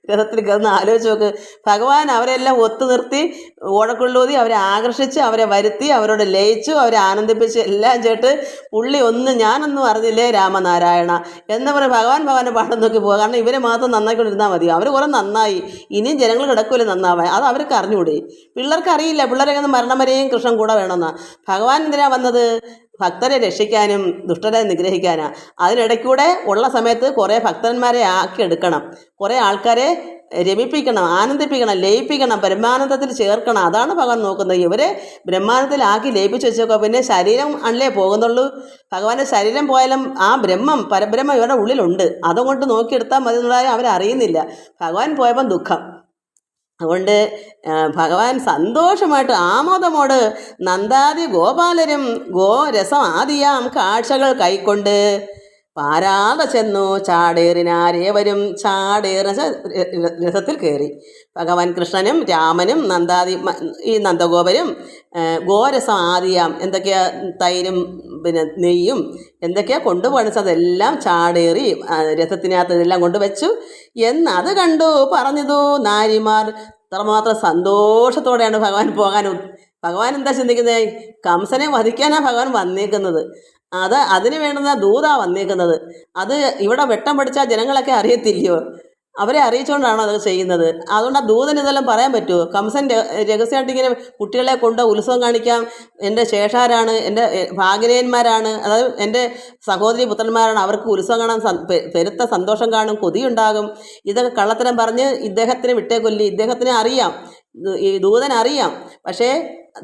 രഥത്തിൽ കയറുന്ന ആലോചിച്ച് നോക്ക്. ഭഗവാൻ അവരെല്ലാം ഒത്തു നിർത്തി ഓടക്കുള്ളൂതി അവരെ ആകർഷിച്ച് അവരെ വരുത്തി അവരോട് ലയിച്ചു അവരെ ആനന്ദിപ്പിച്ച് എല്ലാം ചേട്ട് പുള്ളി ഞാനൊന്നും അറിഞ്ഞില്ലേ രാമനാരായണ എന്ന് പറഞ്ഞ് ഭഗവാന്റെ പാഠം നോക്കി പോകുക. കാരണം ഇവരെ മാത്രം നന്നായിക്കൊണ്ടിരുന്നാൽ മതി. അവർ കുറേ നന്നായി, ഇനിയും ജനങ്ങൾ കിടക്കുമല്ലോ നന്നാവാൻ. അത് അവർക്ക് അറിഞ്ഞുകൂടി. പിള്ളേർക്ക് അറിയില്ല, പിള്ളേരെ മരണം വരെയും കൃഷ്ണൻ കൂടെ വേണമെന്നാണ്. ഭഗവാൻ എന്തിനാണ് വന്നത്? ഭക്തരെ രക്ഷിക്കാനും ദുഷ്ടരെ നിഗ്രഹിക്കാനാ. അതിനിടയ്ക്കൂടെ ഉള്ള സമയത്ത് കുറേ ഭക്തന്മാരെ ആക്കിയെടുക്കണം, കുറേ ആൾക്കാരെ രമിപ്പിക്കണം, ആനന്ദിപ്പിക്കണം, ലയിപ്പിക്കണം, ബ്രഹ്മാനന്ദത്തിൽ ചേർക്കണം. അതാണ് ഭഗവാൻ നോക്കുന്നത്. ഇവരെ ബ്രഹ്മാനന്ദത്തിലാക്കി ലയിപ്പിച്ച് വെച്ചേക്കുക. പിന്നെ ശരീരം അല്ലേ പോകുന്നുള്ളൂ. ഭഗവാന്റെ ശരീരം പോയാലും ആ ബ്രഹ്മം, പരബ്രഹ്മം ഇവരുടെ ഉള്ളിലുണ്ട്. അതുകൊണ്ട് നോക്കിയെടുത്താൽ മതി എന്നുള്ളതായി അവരറിയുന്നില്ല. ഭഗവാൻ പോയപ്പം ദുഃഖം. അതുകൊണ്ട് ഭഗവാൻ സന്തോഷമായിട്ട് ആമോദമോട് നന്ദാദി ഗോപാലരും ഗോരസം ആദിയാം കാഴ്ചകൾ കൈക്കൊണ്ട് പാരാതെ ചെന്നു ചാടേറിനാരേവരും രഥത്തിൽ കയറി. ഭഗവാൻ കൃഷ്ണനും രാമനും ഈ നന്ദഗോപരും ഗോരസം ആദിയാം എന്തൊക്കെയാ തൈരും പിന്നെ നെയ്യും എന്തൊക്കെയാ കൊണ്ടുപോകണം അതെല്ലാം ചാടേറി രഥത്തിനകത്ത് ഇതെല്ലാം കൊണ്ടുവച്ചു അത് കണ്ടു പറഞ്ഞതു നാരിമാർ. അത്രമാത്രം സന്തോഷത്തോടെയാണ് ഭഗവാൻ എന്താ ചിന്തിക്കുന്നത്? കംസനെ വധിക്കാനാണ് ഭഗവാൻ വന്നേക്കുന്നത്. അതിന് വേണ്ടുന്ന ദൂതാ വന്നേക്കുന്നത്. അത് ഇവിടെ വെട്ടം പഠിച്ചാൽ ജനങ്ങളൊക്കെ അറിയത്തില്ലയോ? അവരെ അറിയിച്ചുകൊണ്ടാണോ അത് ചെയ്യുന്നത്? അതുകൊണ്ട് ആ ദൂതന് ഇതെല്ലാം പറയാൻ പറ്റുമോ? കംസൻ രഹസ്യമായിട്ട് ഇങ്ങനെ കുട്ടികളെ കൊണ്ട് ഉത്സവം കാണിക്കാം, എൻ്റെ ശേഷാരാണ്, എൻ്റെ ഭാഗിനേന്മാരാണ്, അതായത് എൻ്റെ സഹോദരി പുത്രന്മാരാണ്, അവർക്ക് ഉത്സവം കാണാൻ പെരുത്ത സന്തോഷം കാണും, കൊതിയുണ്ടാകും. ഇതൊക്കെ കള്ളത്തരം പറഞ്ഞ് ഇദ്ദേഹത്തിന് വിട്ടേക്കൊല്ലി. ഇദ്ദേഹത്തിന് അറിയാം, ഈ ദൂതനറിയാം. പക്ഷേ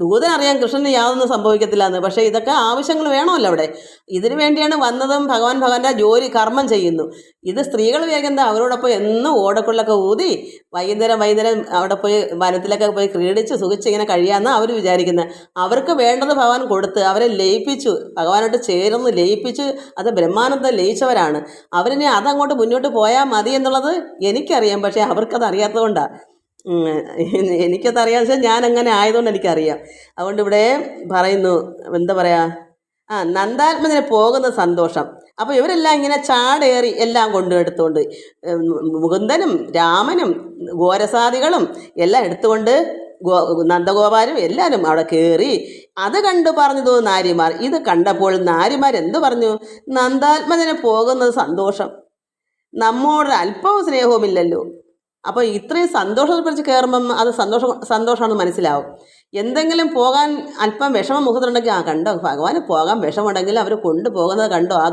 ദൂതനറിയാം കൃഷ്ണന് യാതൊന്നും സംഭവിക്കത്തില്ല എന്ന്. പക്ഷേ ഇതൊക്കെ ആവശ്യങ്ങൾ വേണമല്ലോ അവിടെ. ഇതിനു വേണ്ടിയാണ് വന്നതും. ഭഗവാന്റെ ജോലി കർമ്മം ചെയ്യുന്നു. ഇത് സ്ത്രീകൾ വേഗം അവരോടൊപ്പം എന്നും ഓടക്കുള്ളൊക്കെ ഊതി വൈകുന്നേരം അവിടെ പോയി വനത്തിലൊക്കെ പോയി ക്രീഡിച്ച് സുഖിച്ച് ഇങ്ങനെ കഴിയാമെന്നാണ് അവർ വിചാരിക്കുന്നത്. അവർക്ക് വേണ്ടത് ഭഗവാൻ കൊടുത്ത് അവരെ ലയിപ്പിച്ചു, ഭഗവാനോട്ട് ചേർന്ന് ലയിപ്പിച്ച് അത് ബ്രഹ്മാനന്ദം ലയിച്ചവരാണ്. അവരിനെ അതങ്ങോട്ട് മുന്നോട്ട് പോയാൽ മതി എന്നുള്ളത് എനിക്കറിയാം. പക്ഷേ അവർക്കത് അറിയാത്തതുകൊണ്ടാണ്. എനിക്കതറിയാമെന്ന് വെച്ചാൽ ഞാനങ്ങനെ ആയതുകൊണ്ട് എനിക്കറിയാം. അതുകൊണ്ട് ഇവിടെ പറയുന്നു, എന്താ പറയുക, നന്ദാത്മജന് പോകുന്ന സന്തോഷം. അപ്പോൾ ഇവരെല്ലാം ഇങ്ങനെ ചാടേറി എല്ലാം എടുത്തുകൊണ്ട് മുകുന്ദനും രാമനും ഗോരസാദികളും എല്ലാം എടുത്തുകൊണ്ട് നന്ദഗോപാലും എല്ലാവരും അവിടെ കയറി. അത് കണ്ടു പറഞ്ഞതു നാരിമാർ. ഇത് കണ്ടപ്പോൾ നാരിമാർ എന്തു പറഞ്ഞു? നന്ദാത്മജന് പോകുന്നത് സന്തോഷം, നമ്മോട് അല്പവും സ്നേഹവുമില്ലല്ലോ. അപ്പോൾ ഇത്രയും സന്തോഷത്തെ കുറിച്ച് കയറുമ്പം അത് സന്തോഷമാണെന്ന് മനസ്സിലാവും. എന്തെങ്കിലും പോകാൻ അല്പം വിഷമം മുഖത്തുണ്ടെങ്കിൽ കണ്ടോ ഭഗവാന് പോകാൻ വിഷമുണ്ടെങ്കിൽ അവർ കൊണ്ടുപോകുന്നത് കണ്ടോ ആ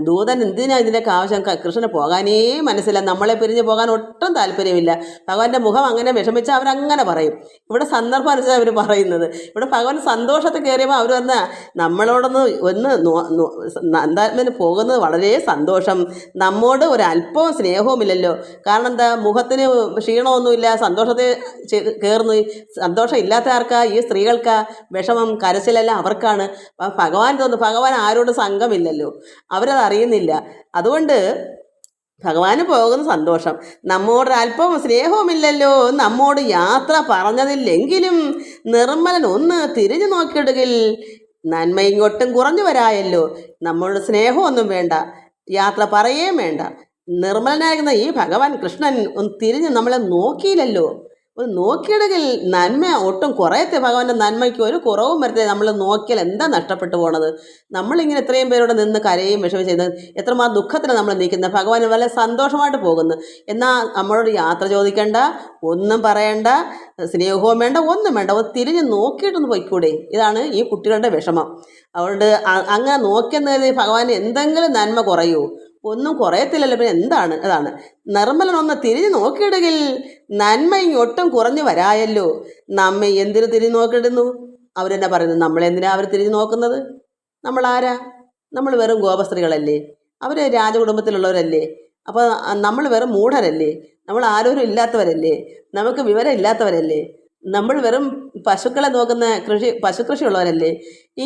ദൂതൻ എന്തിനാ ഇതിൻ്റെയൊക്കെ ആവശ്യം? കൃഷ്ണന് പോകാനേ മനസ്സില്ല, നമ്മളെ പിരിഞ്ഞ് പോകാൻ ഒട്ടും താല്പര്യമില്ല. ഭഗവാന്റെ മുഖം അങ്ങനെ വിഷമിച്ചാൽ അവരങ്ങനെ പറയും. ഇവിടെ സന്ദർഭം അനുസരിച്ച് അവർ പറയുന്നത്. ഇവിടെ ഭഗവാൻ സന്തോഷത്തിൽ കയറിയപ്പോൾ അവർ നമ്മളോടൊന്ന് നന്ദാത്മന് പോകുന്നത് വളരെ സന്തോഷം, നമ്മോട് ഒരു അല്പവും സ്നേഹവുമില്ലല്ലോ. കാരണം എന്താ, മുഖത്തിന് ക്ഷീണമൊന്നുമില്ല, സന്തോഷത്തെ കയറുന്നു. സന്തോഷം ഇല്ലാത്ത ആർക്കാ? ഈ സ്ത്രീകൾക്കാ വിഷമം, കരച്ചിലെല്ലാം അവർക്കാണ്. ഭഗവാൻ ആരോട് സംഘമില്ലല്ലോ, അവരത് അറിയുന്നില്ല. അതുകൊണ്ട് ഭഗവാന് പോകുന്ന സന്തോഷം. നമ്മോട് അല്പവും സ്നേഹവുമില്ലല്ലോ, നമ്മോട് യാത്ര പറഞ്ഞതില്ലെങ്കിലും നിർമ്മലൻ ഒന്ന് തിരിഞ്ഞു നോക്കിയിടുകിൽ നന്മ ഇങ്ങോട്ടും കുറഞ്ഞു വരായല്ലോ. നമ്മളുടെ സ്നേഹമൊന്നും വേണ്ട, യാത്ര പറയുകയും വേണ്ട. നിർമ്മലനായിരുന്ന ഈ ഭഗവാൻ കൃഷ്ണൻ ഒന്ന് തിരിഞ്ഞ് നമ്മളെ നോക്കിയില്ലല്ലോ. ഒന്ന് നോക്കിയിടുകിൽ നന്മ ഒട്ടും കുറയത്തെ. ഭഗവാന്റെ നന്മയ്ക്ക് ഒരു കുറവും വരത്തെ. നമ്മൾ നോക്കിയാൽ എന്താ നഷ്ടപ്പെട്ടു പോണത്? നമ്മളിങ്ങനെ ഇത്രയും പേരോട് നിന്ന് കരയും വിഷമം ചെയ്യുന്നത് എത്രമാത്രം ദുഃഖത്തിലാണ് നമ്മൾ നിൽക്കുന്നത്. ഭഗവാൻ വളരെ സന്തോഷമായിട്ട് പോകുന്നു. എന്നാൽ നമ്മളോട് യാത്ര ചോദിക്കേണ്ട, ഒന്നും പറയണ്ട, സ്നേഹവും വേണ്ട, ഒന്നും വേണ്ട. ഒന്ന് തിരിഞ്ഞ് നോക്കിയിട്ടൊന്ന് പോയിക്കൂടെ? ഇതാണ് ഈ കുട്ടികളുടെ വിഷമം. അതുകൊണ്ട് അങ്ങനെ നോക്കിയെന്ന് ഭഗവാൻ എന്തെങ്കിലും നന്മ കുറയൂ? ഒന്നും കുറയത്തില്ലല്ലോ. പിന്നെ എന്താണ്? അതാണ് നിർമ്മലനൊന്ന് തിരിഞ്ഞു നോക്കിയിടുകിൽ നന്മ ഇങ്ങൊട്ടും കുറഞ്ഞു വരായല്ലോ. നമ്മെ എന്തിനു തിരിഞ്ഞു നോക്കിയിടുന്നു? അവരെന്നാ പറയുന്നത്? നമ്മളെന്തിനാ അവർ തിരിഞ്ഞു നോക്കുന്നത്? നമ്മളാരാ? നമ്മൾ വെറും ഗോപസ്ത്രീകളല്ലേ? അവർ രാജകുടുംബത്തിലുള്ളവരല്ലേ? അപ്പോൾ നമ്മൾ വെറും മൂഢരല്ലേ? നമ്മൾ ആരോരും ഇല്ലാത്തവരല്ലേ? നമുക്ക് വിവരം ഇല്ലാത്തവരല്ലേ? നമ്മൾ വെറും പശുക്കളെ നോക്കുന്ന പശുകൃഷിയുള്ളവരല്ലേ?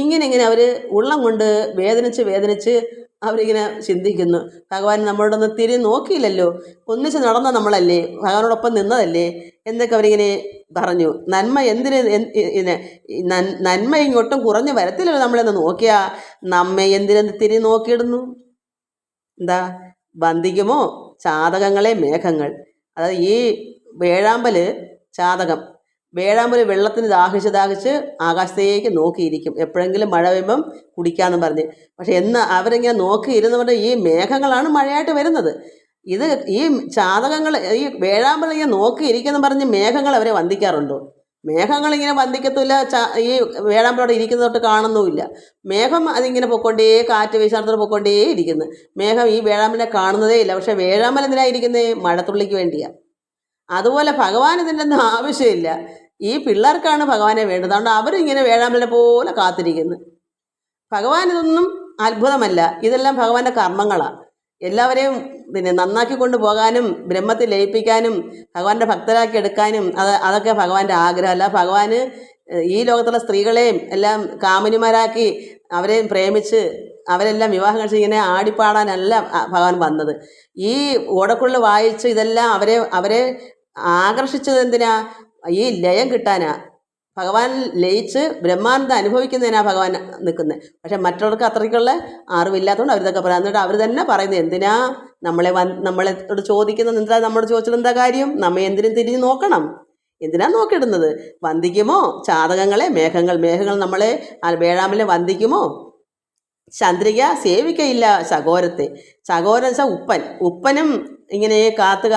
ഇങ്ങനെ അവർ ഉള്ളം കൊണ്ട് വേദനിച്ച് അവരിങ്ങനെ ചിന്തിക്കുന്നു. ഭഗവാൻ നമ്മളോടൊന്ന് തിരിഞ്ഞ് നോക്കിയില്ലല്ലോ, ഒന്നിച്ച് നടന്ന നമ്മളല്ലേ, ഭഗവാനോടൊപ്പം നിന്നതല്ലേ എന്നൊക്കെ അവരിങ്ങനെ പറഞ്ഞു. നന്മ ഇങ്ങോട്ടും കുറഞ്ഞു വരത്തില്ലല്ലോ. നമ്മളെന്ന് നോക്കിയാ നമ്മെ എന്തിനെന്ന് തിരിഞ്ഞ് നോക്കിയിടുന്നു? എന്താ ബന്ധിക്കുമോ ചാതകങ്ങളെ മേഘങ്ങൾ? അതായത് ഈ വേഴാമ്പല് ചാതകം, വേഴാമ്പല് വെള്ളത്തിന് ദാഹിച്ച് ആകാശത്തേക്ക് നോക്കിയിരിക്കും. എപ്പോഴെങ്കിലും മഴ പെയ്യുമ്പം കുടിക്കാമെന്ന് പറഞ്ഞ്. പക്ഷെ അവരിങ്ങനെ നോക്കിയിരുന്നവരുടെ ഈ മേഘങ്ങളാണ് മഴയായിട്ട് വരുന്നത്. ഈ ചാതകങ്ങൾ, ഈ വേഴാമ്പൽ ഇങ്ങനെ നോക്കിയിരിക്കുമെന്ന് പറഞ്ഞ് മേഘങ്ങൾ അവരെ വന്ദിക്കാറുണ്ടോ? മേഘങ്ങളിങ്ങനെ വന്ദിക്കത്തില്ല, ഈ വേഴാമ്പലോടെ ഇരിക്കുന്ന തൊട്ട് കാണുന്നുമില്ല. മേഘം അതിങ്ങനെ പൊക്കൊണ്ടേ, കാറ്റ് വീശാനത്തോട് പൊക്കൊണ്ടേ ഇരിക്കുന്നു. മേഘം ഈ വേഴാമ്പലിനെ കാണുന്നതേ ഇല്ല. പക്ഷേ വേഴാമ്പൽ എന്തിനാണ് ഇരിക്കുന്നത്? മഴത്തുള്ളിക്ക് വേണ്ടിയാണ്. അതുപോലെ ഭഗവാൻ ഇതിൻ്റെ ഒന്നും ആവശ്യമില്ല. ഈ പിള്ളേർക്കാണ് ഭഗവാനെ വേണ്ടത്. അതുകൊണ്ട് അവരിങ്ങനെ വേഴാമ്പലിനെ പോലെ കാത്തിരിക്കുന്നു. ഭഗവാൻ ഇതൊന്നും അത്ഭുതമല്ല, ഇതെല്ലാം ഭഗവാന്റെ കർമ്മങ്ങളാണ്. എല്ലാവരെയും നന്നാക്കി കൊണ്ടുപോകാനും ബ്രഹ്മത്തിൽ ലയിപ്പിക്കാനും ഭഗവാന്റെ ഭക്തരാക്കി എടുക്കാനും അതൊക്കെ ഭഗവാന്റെ ആഗ്രഹമല്ല. ഭഗവാന് ഈ ലോകത്തുള്ള സ്ത്രീകളെയും എല്ലാം കാമിനിമാരാക്കി അവരെയും പ്രേമിച്ച് അവരെല്ലാം വിവാഹം കഴിച്ച് ഇങ്ങനെ ആടിപ്പാടാനല്ല ഭഗവാൻ വന്നത്. ഈ ഓടക്കുള്ളിൽ വായിച്ച് ഇതെല്ലാം അവരെ ആകർഷിച്ചത് എന്തിനാ? ഈ ലയം കിട്ടാനാ. ഭഗവാൻ ലയിച്ച് ബ്രഹ്മാനന്ദം അനുഭവിക്കുന്നതിനാ ഭഗവാൻ നിൽക്കുന്നത്. പക്ഷെ മറ്റുള്ളവർക്ക് അത്രയ്ക്കുള്ള അറിവില്ലാത്തതുകൊണ്ട് അവരിതൊക്കെ പറയാം. എന്നിട്ട് അവർ തന്നെ പറയുന്നത് എന്തിനാ നമ്മളോട് ചോദിക്കുന്നത്? എന്താ നമ്മളോട് ചോദിച്ചത്? എന്താ കാര്യം? നമ്മെ എന്തിനും തിരിഞ്ഞ് നോക്കണം. എന്തിനാ നോക്കിയിടുന്നത്? വന്ദിക്കുമോ ജാതകങ്ങളെ? മേഘങ്ങൾ നമ്മളെ വേഴാമ്പലിനെ വന്ദിക്കുമോ? ചന്ദ്രിക സേവിക്കയില്ല ചകോരത്തെ. ചകോരം വെച്ചാൽ ഉപ്പനും ഇങ്ങനെ കാത്ത്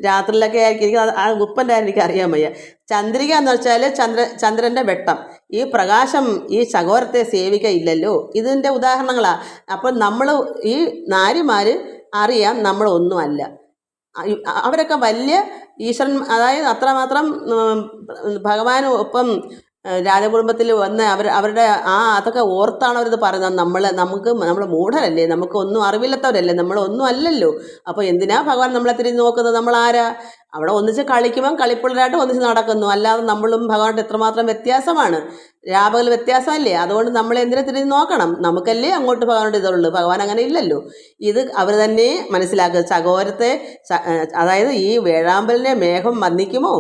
രാത്രിയിലൊക്കെ ആയിരിക്കും. ആ ഉപ്പൻ്റെ എനിക്ക് അറിയാൻ വയ്യ. ചന്ദ്രിക എന്ന് വെച്ചാൽ ചന്ദ്രൻ്റെ വെട്ടം. ഈ പ്രകാശം ഈ ചകോരത്തെ സേവിക്കയില്ലല്ലോ. ഇതിൻ്റെ ഉദാഹരണങ്ങളാണ്. അപ്പോൾ നമ്മൾ ഈ നാരിമാർ അറിയാം നമ്മളൊന്നുമല്ല. അവരൊക്കെ വലിയ ഈശ്വരൻ, അതായത് അത്രമാത്രം ഭഗവാനും ഒപ്പം രാജകുടുംബത്തിൽ വന്ന് അവരുടെ അതൊക്കെ ഓർത്താണ് അവരിത് പറയുന്നത്. നമ്മൾ മൂഢരല്ലേ, നമുക്ക് ഒന്നും അറിവില്ലാത്തവരല്ലേ, നമ്മളൊന്നും അല്ലല്ലോ. അപ്പോൾ എന്തിനാ ഭഗവാൻ നമ്മളെ തിരിഞ്ഞ് നോക്കുന്നത്? നമ്മളാരാ? അവിടെ ഒന്നിച്ച് കളിക്കുമ്പം കളിപ്പിള്ളരായിട്ട് ഒന്നിച്ച് നടക്കുന്നു. അല്ലാതെ നമ്മളും ഭഗവാന്റെ എത്രമാത്രം വ്യത്യാസമാണ്, രാപകൽ വ്യത്യാസമല്ലേ. അതുകൊണ്ട് നമ്മളെ എന്തിനെ തിരിഞ്ഞ് നോക്കണം? നമുക്കല്ലേ അങ്ങോട്ട് ഭഗവാനോട് ഇതുള്ളൂ. ഭഗവാൻ അങ്ങനെ ഇല്ലല്ലോ. ഇത് അവർ തന്നെ മനസ്സിലാക്കുക. ചകോരത്തെ, അതായത് ഈ വേഴാമ്പലിനെ മേഘം വന്ദിക്കുമോ?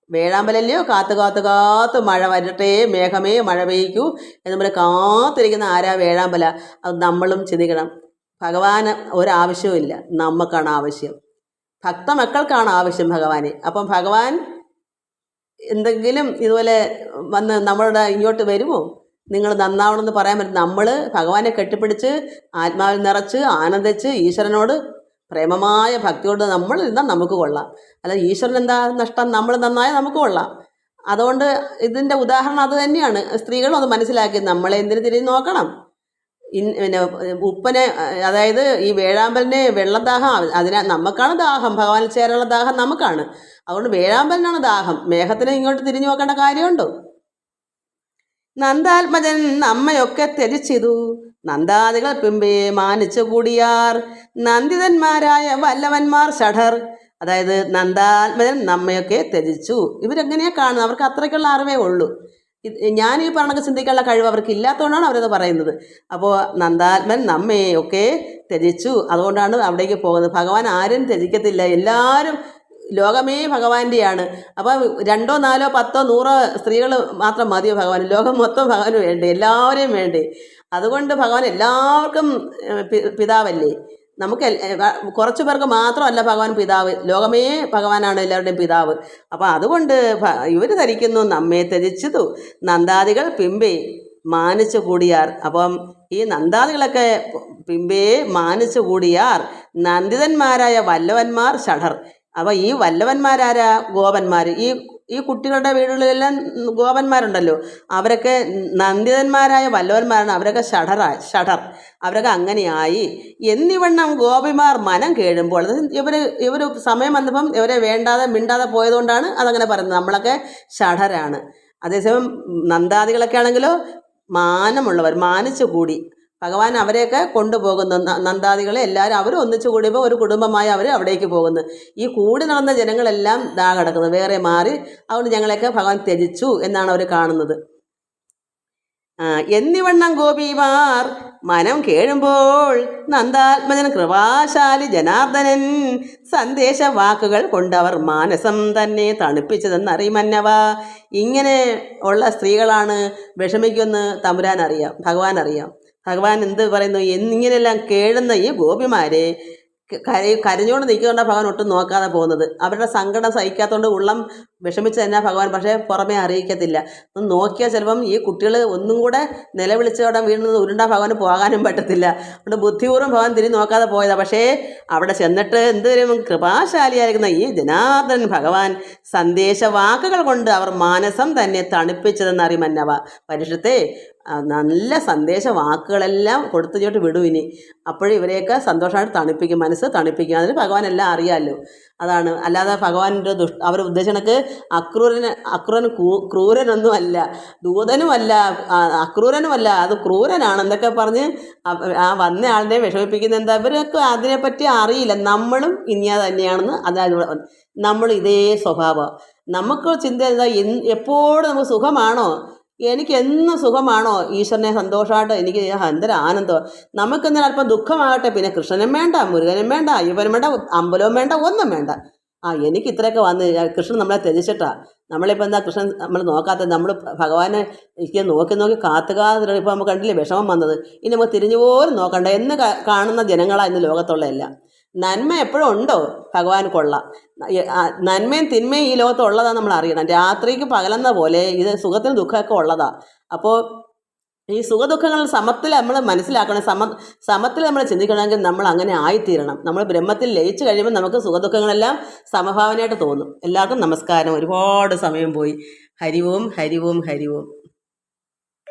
വേഴാമ്പലല്ലയോ കാത്ത് മഴ വരട്ടെ, മേഘമേ മഴ പെയ്ക്കൂ എന്ന് പറഞ്ഞ് കാത്തിരിക്കുന്ന ആരാ? വേഴാമ്പല. അത് നമ്മളും ചിന്തിക്കണം. ഭഗവാന് ഒരാവശ്യവുമില്ല, നമുക്കാണ് ആവശ്യം. ഭക്തമക്കൾക്കാണ് ആവശ്യം ഭഗവാനെ. അപ്പം ഭഗവാൻ എന്തെങ്കിലും ഇതുപോലെ വന്ന് നമ്മളുടെ ഇങ്ങോട്ട് വരുമോ? നിങ്ങൾ നന്നാവണമെന്ന് പറയാൻ പറ്റും. നമ്മൾ ഭഗവാനെ കെട്ടിപ്പിടിച്ച് ആത്മാവിൽ നിറച്ച് ആനന്ദിച്ച് ഈശ്വരനോട് പ്രേമമായ ഭക്തിയോട് നമ്മൾ ഇരുന്നാൽ നമുക്ക് കൊള്ളാം. അല്ല ഈശ്വരൻ എന്താ നഷ്ടം? നമ്മൾ നന്നായാൽ നമുക്ക് കൊള്ളാം. അതുകൊണ്ട് ഇതിൻ്റെ ഉദാഹരണം അത് തന്നെയാണ്. സ്ത്രീകളും അത് മനസ്സിലാക്കി. നമ്മളെ എന്തിനു തിരിഞ്ഞ് നോക്കണം? പിന്നെ ഉപ്പനെ, അതായത് ഈ വേഴാമ്പലിനെ വെള്ളദാഹം, നമുക്കാണ് ദാഹം. ഭഗവാനിൽ ചേരാനുള്ള ദാഹം നമുക്കാണ്. അതുകൊണ്ട് വേഴാമ്പലിനാണ് ദാഹം. മേഘത്തിന് ഇങ്ങോട്ട് തിരിഞ്ഞു നോക്കേണ്ട കാര്യമുണ്ടോ? നന്ദാത്മജൻ നമ്മയൊക്കെ ത്യജിച്ചിതു, നന്ദാദികൾ പിമ്പേ മാനിച്ചു കൂടിയാർ, നന്ദിതന്മാരായ വല്ലവന്മാർ ഷഠർ. അതായത് നന്ദാത്മജൻ നമ്മയൊക്കെ ത്യജിച്ചു. ഇവരെങ്ങനെയാ കാണുന്നത്? അവർക്ക് അത്രയ്ക്കുള്ള അറിവേ ഉള്ളൂ. ഞാൻ ഈ പറഞ്ഞൊക്കെ ചിന്തിക്കാനുള്ള കഴിവ് അവർക്ക് ഇല്ലാത്തതുകൊണ്ടാണ് അവരത് പറയുന്നത്. അപ്പോൾ നന്ദാത്മൻ നമ്മയൊക്കെ ത്യജിച്ചു, അതുകൊണ്ടാണ് അവിടേക്ക് പോകുന്നത്. ഭഗവാൻ ആരും ത്യജിക്കത്തില്ല. എല്ലാവരും ലോകമേ ഭഗവാന്റെയാണ്. അപ്പോൾ 2, 4, 10, 100 സ്ത്രീകൾ മാത്രം മതിയോ ഭഗവാൻ? ലോകം മൊത്തം ഭഗവാന് വേണ്ടേ? എല്ലാവരെയും വേണ്ടേ? അതുകൊണ്ട് ഭഗവാൻ എല്ലാവർക്കും പിതാവല്ലേ. നമുക്ക് കുറച്ച് പേർക്ക് മാത്രമല്ല ഭഗവാൻ പിതാവ്, ലോകമേ ഭഗവാനാണ് എല്ലാവരുടെയും പിതാവ്. അപ്പോൾ അതുകൊണ്ട് ഇവർ ധരിക്കുന്നു നമ്മെ ത്യജിച്ചതു നന്ദാദികൾ പിമ്പേ മാനിച്ചു കൂടിയാർ. അപ്പം ഈ നന്ദാദികളൊക്കെ പിമ്പേ മാനിച്ചു കൂടിയാർ, നന്ദിതന്മാരായ വല്ലവന്മാർ ഷഠർ. അപ്പോൾ ഈ വല്ലവന്മാരാരാ? ഗോപന്മാർ. ഈ കുട്ടികളുടെ വീടുകളിലെല്ലാം ഗോപന്മാരുണ്ടല്ലോ, അവരൊക്കെ നന്ദിതന്മാരായ വല്ലവന്മാരാണ്. അവരൊക്കെ ഷഠർ. അവരൊക്കെ അങ്ങനെയായി. എന്നിവണ്ണം ഗോപിമാർ മനം കേഴുമ്പോൾ, ഇവർ സമയം വന്നപ്പം ഇവരെ മിണ്ടാതെ പോയതുകൊണ്ടാണ് അതങ്ങനെ പറയുന്നത്. നമ്മളൊക്കെ ഷഠരാണ്. അതേസമയം നന്ദാദികളൊക്കെ ആണെങ്കിലോ മാനമുള്ളവർ, മാനിച്ചു കൂടി. ഭഗവാൻ അവരെയൊക്കെ കൊണ്ടുപോകുന്നു. നന്ദാദികളെ എല്ലാവരും അവർ ഒന്നിച്ചു കൂടിയപ്പോൾ ഒരു കുടുംബമായി അവർ അവിടേക്ക് പോകുന്നു. ഈ കൂടി നടന്ന ജനങ്ങളെല്ലാം ദാ കിടക്കുന്നത്, വേറെ മാറി. അതുകൊണ്ട് ഞങ്ങളെയൊക്കെ ഭഗവാൻ ത്യജിച്ചു എന്നാണ് അവർ കാണുന്നത്. എന്നിവണ്ണം ഗോപിമാർ മനം കേഴുമ്പോൾ നന്ദാത്മജൻ കൃപാശാലി ജനാർദ്ദനൻ സന്ദേശ വാക്കുകൾ കൊണ്ടവർ മാനസം തന്നെ തണുപ്പിച്ചതെന്നറിമന്നവ. ഇങ്ങനെ ഉള്ള സ്ത്രീകളാണ് വിഷമിക്കുമെന്ന് തമ്പുരാൻ അറിയാം, ഭഗവാൻ അറിയാം. ഭഗവാൻ എന്ത് പറയുന്നു? എന്നിങ്ങനെയെല്ലാം കേഴുന്ന ഈ ഗോപിമാരെ കരഞ്ഞുകൊണ്ട് നിൽക്കുന്നുണ്ടാണ് ഭഗവാൻ ഒട്ടും നോക്കാതെ പോകുന്നത്. അവരുടെ സങ്കടം സഹിക്കാത്തതുകൊണ്ട് ഉള്ളം വിഷമിച്ച് തന്നെ ഭഗവാൻ, പക്ഷേ പുറമേ അറിയിക്കത്തില്ല. ഒന്ന് നോക്കിയാൽ ചിലപ്പം ഈ കുട്ടികൾ ഒന്നും കൂടെ നിലവിളിച്ചോടെ വീഴുന്നത് ഉരുണ്ടാ ഭഗവാന് പോകാനും പറ്റത്തില്ല. അതുകൊണ്ട് ബുദ്ധിപൂർവ്വം ഭഗവാൻ തിരിഞ്ഞ് നോക്കാതെ പോയതാണ്. പക്ഷേ അവിടെ ചെന്നിട്ട് എന്തൊരു കൃപാശാലിയായിരിക്കുന്ന ഈ ജനാർദ്ദനൻ ഭഗവാൻ സന്ദേശവാക്കുകൾ കൊണ്ട് അവർ മാനസം തന്നെ തണുപ്പിച്ചതെന്നറിയും മന്നവ. പരീക്ഷത്തെ നല്ല സന്ദേശ വാക്കുകളെല്ലാം കൊടുത്തിട്ട് വിടും ഇനി. അപ്പോഴും ഇവരെയൊക്കെ സന്തോഷമായിട്ട് തണുപ്പിക്കും, മനസ്സ് തണുപ്പിക്കും. അതിന് ഭഗവാൻ എല്ലാം അറിയാമല്ലോ. അതാണ്. അല്ലാതെ ഭഗവാന്റെ അവർ ഉദ്ദേശിക്കണക്ക് അക്രൂരൻ ക്രൂരനൊന്നും അല്ല, ദൂതനുമല്ല, അക്രൂരനുമല്ല, അത് ക്രൂരനാണ് എന്നൊക്കെ പറഞ്ഞ് ആ വന്ന ആളിനെ വിഷമിപ്പിക്കുന്ന എന്താ, ഇവരൊക്കെ അതിനെപ്പറ്റി അറിയില്ല. നമ്മളും ഇനിയാ തന്നെയാണെന്ന്. അതായത് നമ്മൾ ഇതേ സ്വഭാവം. നമുക്ക് ചിന്ത എന്താ, എപ്പോഴും നമുക്ക് സുഖമാണോ, എനിക്ക് എന്നും സുഖമാണോ, ഈശ്വരനെ സന്തോഷമായിട്ട് എനിക്ക് എന്തൊരു ആനന്ദം. നമുക്കെന്നാൽ അല്പം ദുഃഖമാകട്ടെ, പിന്നെ കൃഷ്ണനും വേണ്ട, മുരുകനും വേണ്ട, അയ്യപ്പനും വേണ്ട, അമ്പലവും വേണ്ട, ഒന്നും വേണ്ട. എനിക്ക് ഇത്രയൊക്കെ വന്ന് കൃഷ്ണൻ നമ്മളെ ത്യജിച്ചിട്ടാ. നമ്മളിപ്പോൾ എന്താ കൃഷ്ണൻ നമ്മൾ നോക്കാത്തത്, നമ്മൾ ഭഗവാനെ നോക്കി കാത്തുകാതെ ഇപ്പോൾ നമുക്ക് കണ്ടില്ലേ വിഷമം വന്നത്. ഇനി നമുക്ക് തിരിഞ്ഞു പോലും നോക്കണ്ട എന്ന് കാണുന്ന ജനങ്ങളാണ് ഇന്ന് ലോകത്തുള്ള എല്ലാം. നന്മ എപ്പോഴും ഉണ്ടോ, ഭഗവാൻ കൊള്ളാം. നന്മയും തിന്മയും ഈ ലോകത്ത് ഉള്ളതാണെന്ന് നമ്മൾ അറിയണം. രാത്രിക്ക് പകലെന്ന പോലെ ഇത് സുഖത്തിനും ദുഃഖമൊക്കെ ഉള്ളതാണ്. അപ്പോൾ ഈ സുഖദുഃഖങ്ങൾ സമത്തിൽ നമ്മൾ മനസ്സിലാക്കണം. സമത്തിൽ നമ്മൾ ചിന്തിക്കണമെങ്കിൽ നമ്മൾ അങ്ങനെ ആയിത്തീരണം. നമ്മൾ ബ്രഹ്മത്തിൽ ലയിച്ചു കഴിയുമ്പോൾ നമുക്ക് സുഖദുഃഖങ്ങളെല്ലാം സമഭാവനയായിട്ട് തോന്നും. എല്ലാവർക്കും നമസ്കാരം. ഒരുപാട് സമയം പോയി. ഹരി ഓം ഹരി ഓം ഹരി ഓം.